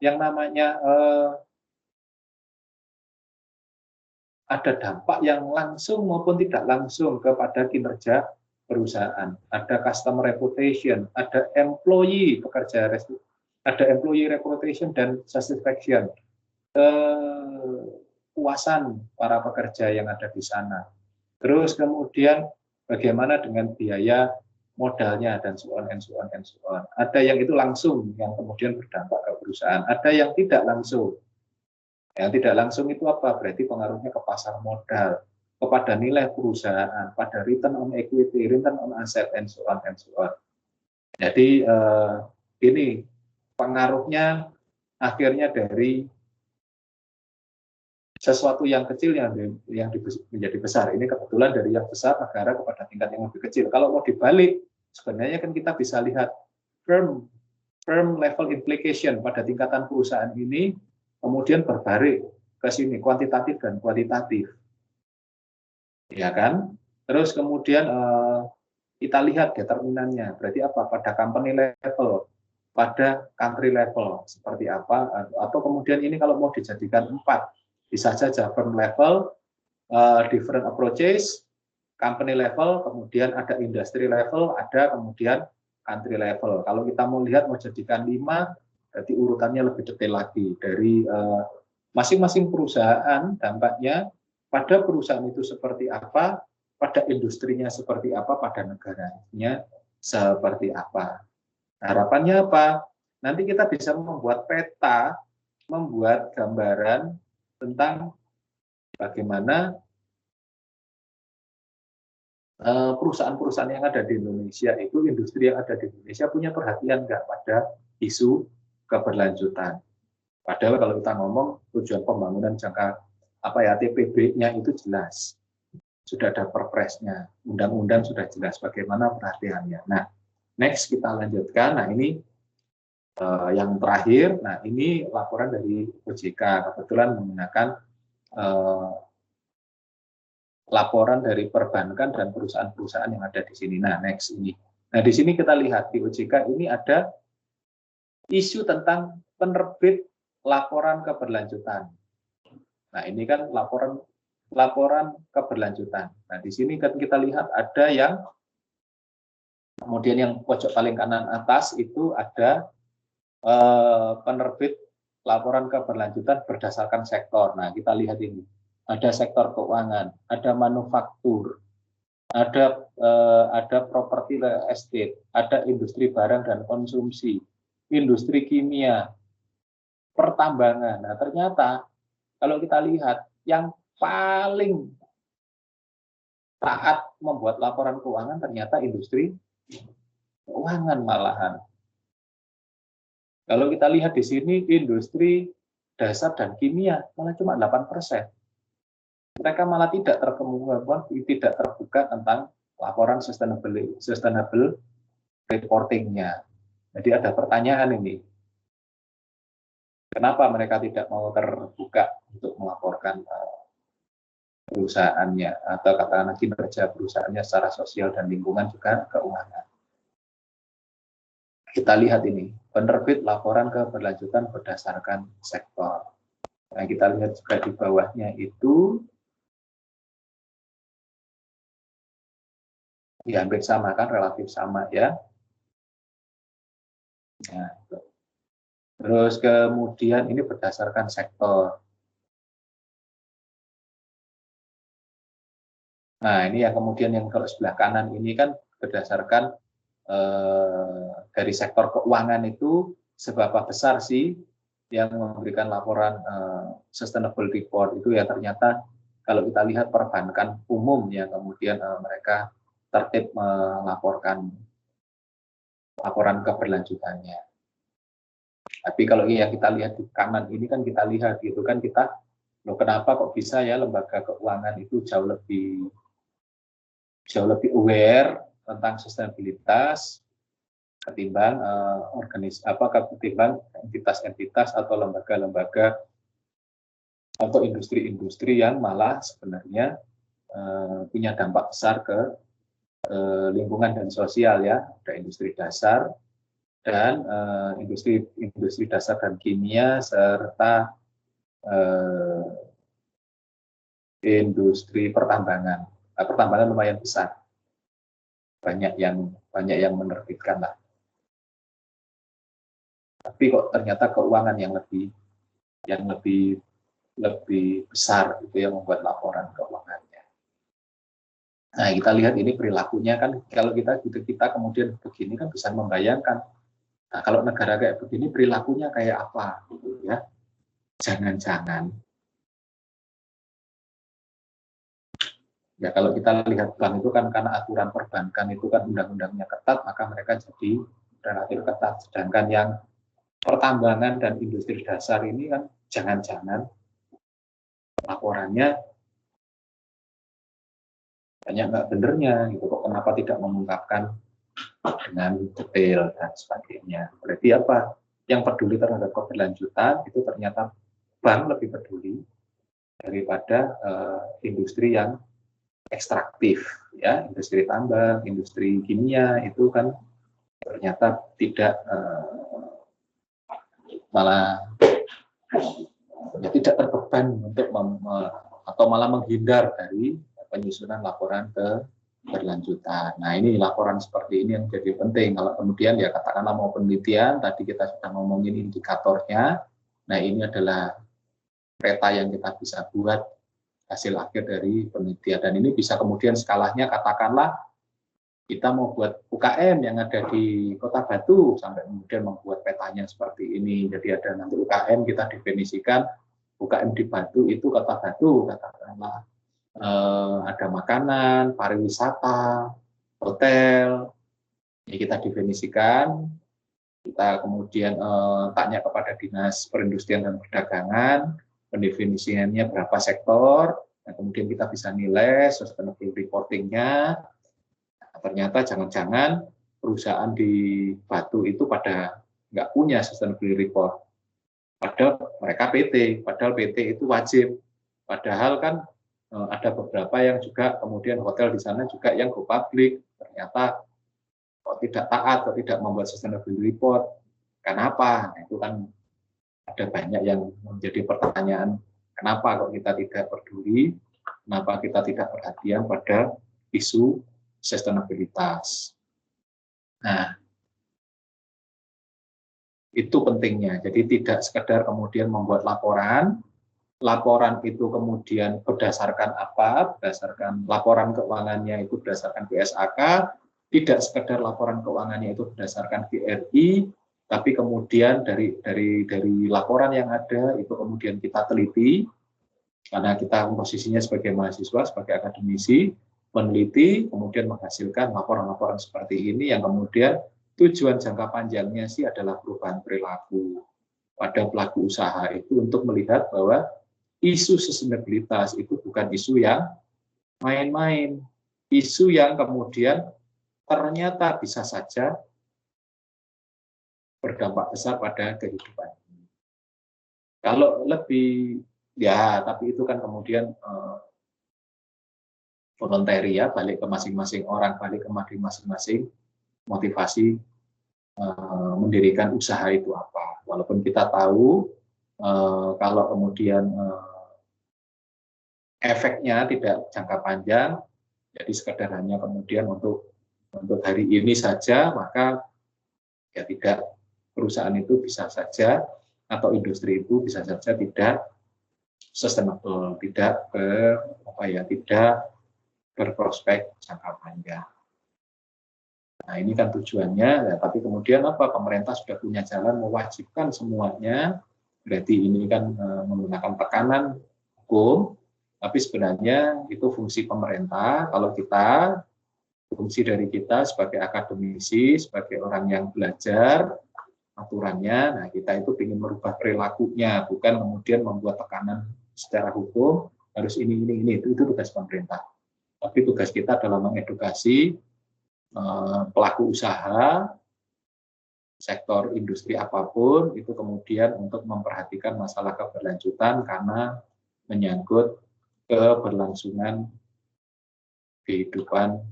S1: Yang namanya ada dampak yang langsung maupun tidak langsung kepada kinerja perusahaan. Ada customer reputation, ada employee reputation dan satisfaction. Kepuasan para pekerja yang ada di sana. Terus kemudian bagaimana dengan biaya modalnya, dan so on, and so on, and so on. Ada yang itu langsung, yang kemudian berdampak ke perusahaan. Ada yang tidak langsung. Yang tidak langsung itu apa? Berarti pengaruhnya ke pasar modal, kepada nilai perusahaan, pada return on equity, return on asset, and so on, and so on. Jadi ini pengaruhnya akhirnya dari sesuatu yang kecil yang menjadi besar. Ini kebetulan dari yang besar negara kepada tingkat yang lebih kecil. Kalau mau dibalik, sebenarnya kan kita bisa lihat firm level implication pada tingkatan perusahaan ini, kemudian berbalik ke sini, kuantitatif dan kualitatif. Ya kan? Terus kemudian kita lihat determinannya. Berarti apa? Pada company level, pada country level, seperti apa? Atau kemudian ini kalau mau dijadikan 4, bisa saja firm level, different approaches, company level, kemudian ada industry level, ada kemudian country level. Kalau kita mau lihat, mau jadikan 5, berarti urutannya lebih detail lagi. Dari masing-masing perusahaan, dampaknya pada perusahaan itu seperti apa, pada industrinya seperti apa, pada negaranya seperti apa. Harapannya apa? Nanti kita bisa membuat peta, membuat gambaran tentang bagaimana perusahaan-perusahaan yang ada di Indonesia itu, industri yang ada di Indonesia punya perhatian nggak pada isu keberlanjutan. Padahal kalau kita ngomong tujuan pembangunan jangka TPB-nya itu jelas, sudah ada perpresnya, undang-undang sudah jelas bagaimana perhatiannya. Nah, next kita lanjutkan. Nah, ini yang terakhir. Nah, ini laporan dari OJK, kebetulan menggunakan laporan dari perbankan dan perusahaan-perusahaan yang ada di sini. Nah, next ini. Nah, di sini kita lihat di OJK ini ada isu tentang penerbit laporan keberlanjutan. Nah, ini kan laporan keberlanjutan. Nah, di sini kan kita lihat ada yang kemudian yang pojok paling kanan atas itu ada penerbit laporan keberlanjutan berdasarkan sektor. Nah, kita lihat ini. Ada sektor keuangan, ada manufaktur, ada properti estate, ada industri barang dan konsumsi, industri kimia, pertambangan. Nah, ternyata kalau kita lihat yang paling taat membuat laporan keuangan ternyata industri keuangan malahan. Kalau kita lihat di sini industri dasar dan kimia malah cuma 8%. Mereka malah tidak terbuka tentang laporan sustainable reporting-nya. Jadi ada pertanyaan ini. Kenapa mereka tidak mau terbuka untuk melaporkan perusahaannya atau katakanlah kinerja perusahaannya secara sosial dan lingkungan juga keuangan. Kita lihat ini, penerbit laporan keberlanjutan berdasarkan sektor. Nah, kita lihat juga di bawahnya itu ya hampir sama kan, relatif sama ya. Nah, terus kemudian ini berdasarkan sektor. Nah, ini yang kemudian yang kalau sebelah kanan ini kan berdasarkan dari sektor keuangan itu seberapa besar sih yang memberikan laporan sustainable report itu ya. Ternyata kalau kita lihat perbankan umum yang kemudian mereka tertib melaporkan laporan keberlanjutannya. Tapi kalau yang kita lihat di kanan ini kan kita lihat gitu kan, kita loh kenapa kok bisa ya lembaga keuangan itu jauh lebih aware tentang sustainabilitas ketimbang ketimbang entitas-entitas atau lembaga-lembaga atau industri-industri yang malah sebenarnya punya dampak besar ke lingkungan dan sosial ya. Ada industri dasar dan industri dasar dan kimia serta industri pertambangan. Nah, pertambangan lumayan besar, banyak yang menerbitkan lah. Tapi kok ternyata keuangan yang lebih besar itu yang membuat laporan keuangannya. Nah, kita lihat ini perilakunya kan, kalau kita kemudian begini kan bisa membayangkan. Nah, kalau negara kayak begini perilakunya kayak apa, gitu ya? Jangan-jangan ya kalau kita lihat bank itu kan karena aturan perbankan itu kan undang-undangnya ketat, maka mereka jadi relatif ketat. Sedangkan yang pertambangan dan industri dasar ini kan jangan-jangan laporannya banyak nggak benernya gitu, kok kenapa tidak mengungkapkan dengan detail dan sebagainya. Berarti apa? Yang peduli terhadap keberlanjutan itu ternyata bank lebih peduli daripada industri yang ekstraktif, ya, industri tambang, industri kimia itu kan ternyata tidak malah ya, tidak terbeban untuk atau malah menghindar dari penyusunan laporan keberlanjutan. Nah, ini laporan seperti ini yang jadi penting. Kalau kemudian ya katakanlah mau penelitian, tadi kita sudah ngomongin indikatornya. Nah, ini adalah peta yang kita bisa buat hasil akhir dari penelitian. Dan ini bisa kemudian skalanya katakanlah kita mau buat UKM yang ada di Kota Batu, sampai kemudian membuat petanya seperti ini. Jadi ada nanti UKM kita definisikan, UKM di Batu itu Kota Batu, katakanlah ada makanan, pariwisata, hotel, ini kita definisikan. Kita kemudian tanya kepada Dinas Perindustrian dan Perdagangan, pendefinisiannya berapa sektor, nah, kemudian kita bisa nilai sustainable reporting-nya. Nah, ternyata jangan-jangan perusahaan di Batu itu pada nggak punya sustainable report. Padahal mereka PT, padahal PT itu wajib. Padahal kan ada beberapa yang juga kemudian hotel di sana juga yang go public, ternyata kok tidak taat, kok tidak membuat sustainable report. Kenapa? Nah, itu kan ada banyak yang menjadi pertanyaan, kenapa kok kita tidak peduli, kenapa kita tidak perhatian pada isu sustainabilitas. Nah, itu pentingnya. Jadi tidak sekedar kemudian membuat laporan itu kemudian berdasarkan apa? Berdasarkan laporan keuangannya itu berdasarkan BSAK, tidak sekedar laporan keuangannya itu berdasarkan GRI, tapi kemudian dari laporan yang ada itu kemudian kita teliti, karena kita posisinya sebagai mahasiswa, sebagai akademisi, meneliti, kemudian menghasilkan laporan-laporan seperti ini yang kemudian tujuan jangka panjangnya sih adalah perubahan perilaku pada pelaku usaha itu untuk melihat bahwa isu sustainabilitas itu bukan isu yang main-main, isu yang kemudian ternyata bisa saja berdampak besar pada kehidupan. Kalau lebih, ya, tapi itu kan kemudian voluntary ya, balik ke masing-masing orang, balik ke masing-masing motivasi mendirikan usaha itu apa. Walaupun kita tahu kalau kemudian efeknya tidak jangka panjang, jadi sekedar hanya kemudian untuk hari ini saja, maka ya tidak, perusahaan itu bisa saja atau industri itu bisa saja tidak sustainable, tidak tidak berprospek jangka panjang. Nah, ini kan tujuannya, ya, tapi kemudian apa? Pemerintah sudah punya jalan mewajibkan semuanya, berarti ini kan menggunakan tekanan hukum, tapi sebenarnya itu fungsi pemerintah. Kalau kita, fungsi dari kita sebagai akademisi, sebagai orang yang belajar aturannya, nah kita itu ingin merubah perilakunya, bukan kemudian membuat tekanan secara hukum, harus ini, itu tugas pemerintah. Tapi tugas kita adalah mengedukasi pelaku usaha, sektor industri apapun, itu kemudian untuk memperhatikan masalah keberlanjutan karena menyangkut keberlangsungan kehidupan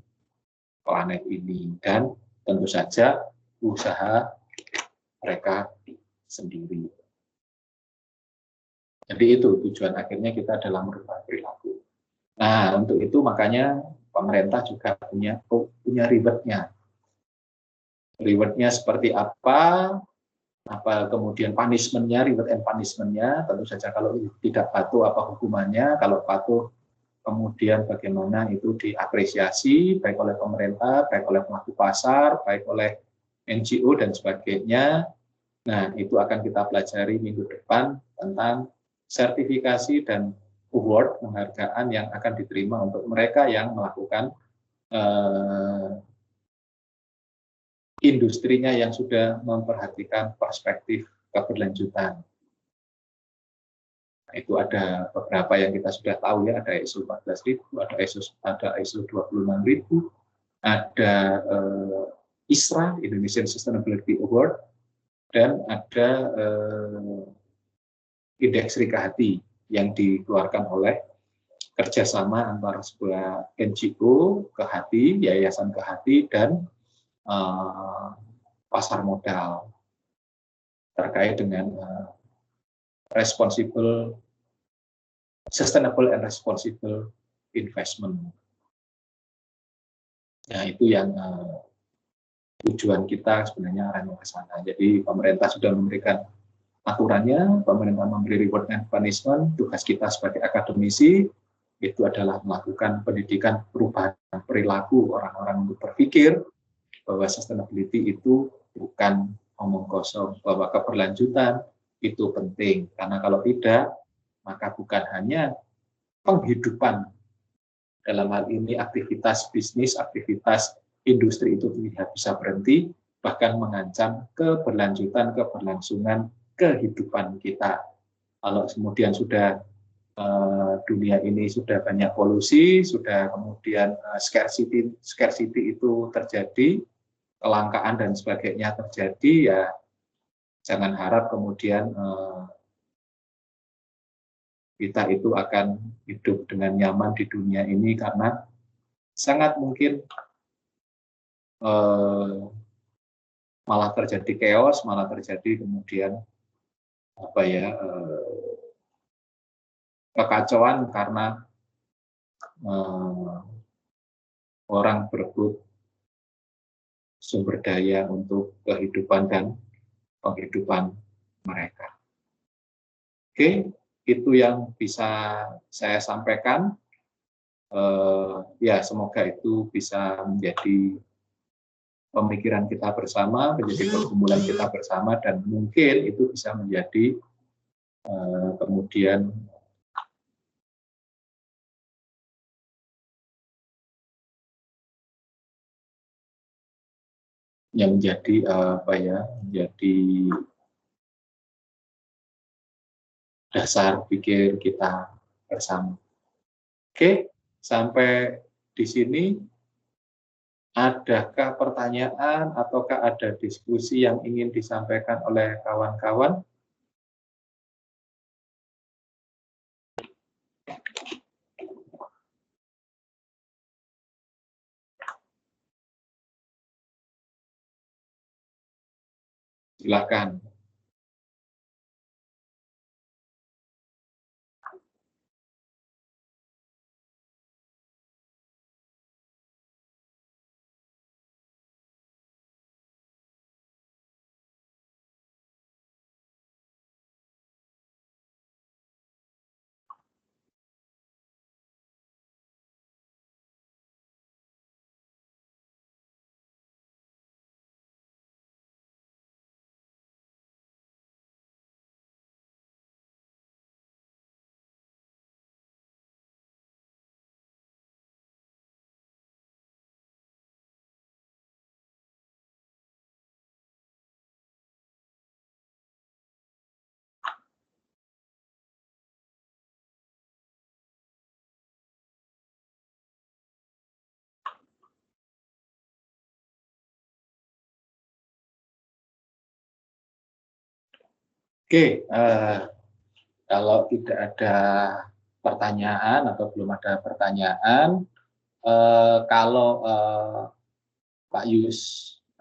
S1: planet ini dan tentu saja usaha mereka sendiri. Jadi itu tujuan akhirnya kita adalah merubah perilaku. Nah, untuk itu makanya pemerintah juga punya reward-nya. Reward-nya seperti apa kemudian punishment-nya, reward and punishment-nya, tentu saja kalau tidak patuh apa hukumannya, kalau patuh kemudian bagaimana itu diapresiasi baik oleh pemerintah, baik oleh pelaku pasar, baik oleh NGO dan sebagainya. Nah, itu akan kita pelajari minggu depan tentang sertifikasi dan award penghargaan yang akan diterima untuk mereka yang melakukan industrinya yang sudah memperhatikan perspektif keberlanjutan. Nah, itu ada beberapa yang kita sudah tahu ya, ada ISO 14000, ada ISO 26000, ada ISRA, Indonesian Sustainability Award, dan ada Indeks Rikahati yang dikeluarkan oleh kerjasama antara sebuah NGO, Kehati, Yayasan Kehati, dan pasar modal terkait dengan sustainable and responsible investment. Nah, itu yang tujuan kita sebenarnya arahnya ke sana. Jadi pemerintah sudah memberikan aturannya, pemerintah memberi reward and punishment. Tugas kita sebagai akademisi itu adalah melakukan pendidikan perubahan perilaku orang-orang untuk berpikir bahwa sustainability itu bukan omong kosong, bahwa keberlanjutan itu penting. Karena kalau tidak, maka bukan hanya penghidupan, dalam hal ini aktivitas bisnis, aktivitas industri itu tidak bisa berhenti, bahkan mengancam keberlanjutan, keberlangsungan kehidupan kita. Kalau kemudian sudah dunia ini sudah banyak polusi, sudah kemudian scarcity itu terjadi, kelangkaan dan sebagainya terjadi, ya jangan harap kemudian kita itu akan hidup dengan nyaman di dunia ini, karena sangat mungkin malah terjadi chaos, malah terjadi kemudian kekacauan karena orang berebut sumber daya untuk kehidupan dan penghidupan mereka. Oke, itu yang bisa saya sampaikan. Ya, semoga itu bisa menjadi pemikiran kita bersama, menjadi pergumulan kita bersama, dan mungkin itu bisa menjadi kemudian yang menjadi menjadi dasar pikir kita bersama. Oke, sampai di sini. Adakah pertanyaan ataukah ada diskusi yang ingin disampaikan oleh kawan-kawan? Silakan. Oke, kalau tidak ada pertanyaan atau belum ada pertanyaan, kalau Pak Yus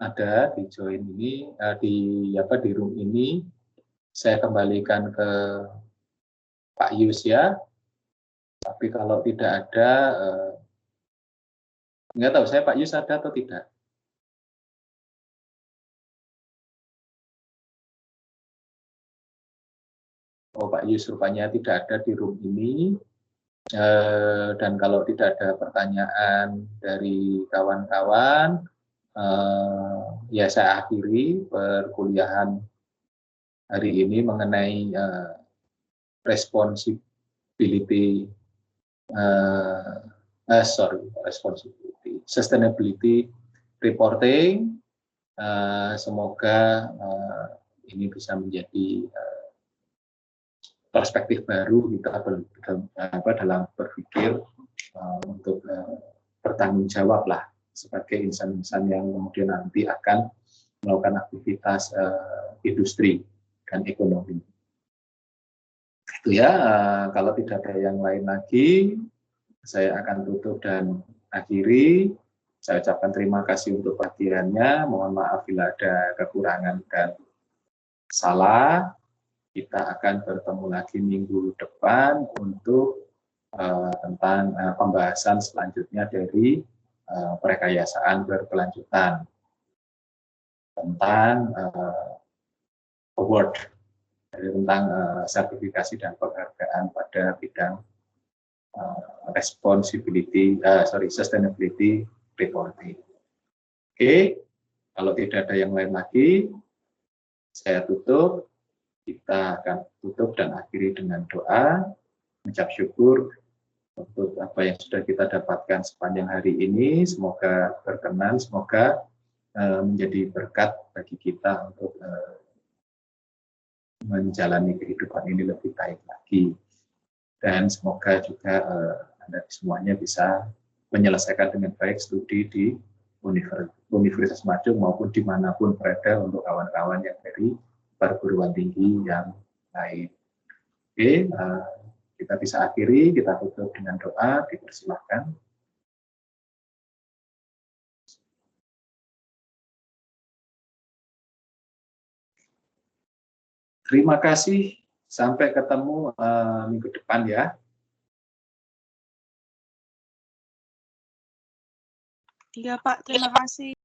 S1: ada di join ini, di room ini, saya kembalikan ke Pak Yus ya. Tapi kalau tidak ada, nggak tahu saya Pak Yus ada atau tidak. Oh, Pak Yus rupanya tidak ada di room ini. Dan kalau tidak ada pertanyaan dari kawan-kawan, ya saya akhiri perkuliahan hari ini mengenai sustainability reporting. Semoga ini bisa menjadi perspektif baru kita dalam berpikir untuk bertanggung jawab lah sebagai insan-insan yang kemudian nanti akan melakukan aktivitas industri dan ekonomi. Itu ya, kalau tidak ada yang lain lagi, saya akan tutup dan akhiri. Saya ucapkan terima kasih untuk perhatiannya. Mohon maaf bila ada kekurangan dan salah. Kita akan bertemu lagi minggu depan untuk tentang pembahasan selanjutnya dari perekayasaan berkelanjutan tentang award, tentang sertifikasi dan penghargaan pada bidang sustainability reporting. Oke, kalau tidak ada yang lain lagi, saya tutup. Kita akan tutup dan akhiri dengan doa, mengucap syukur untuk apa yang sudah kita dapatkan sepanjang hari ini. Semoga berkenan, semoga menjadi berkat bagi kita untuk menjalani kehidupan ini lebih baik lagi. Dan semoga juga Anda semuanya bisa menyelesaikan dengan baik studi di Universitas Maju maupun dimanapun berada untuk kawan-kawan yang dari perguruan tinggi yang lain. Oke, kita bisa akhiri, kita tutup dengan doa, dipersilahkan. Terima kasih, sampai ketemu minggu depan ya.
S3: Iya Pak, terima kasih.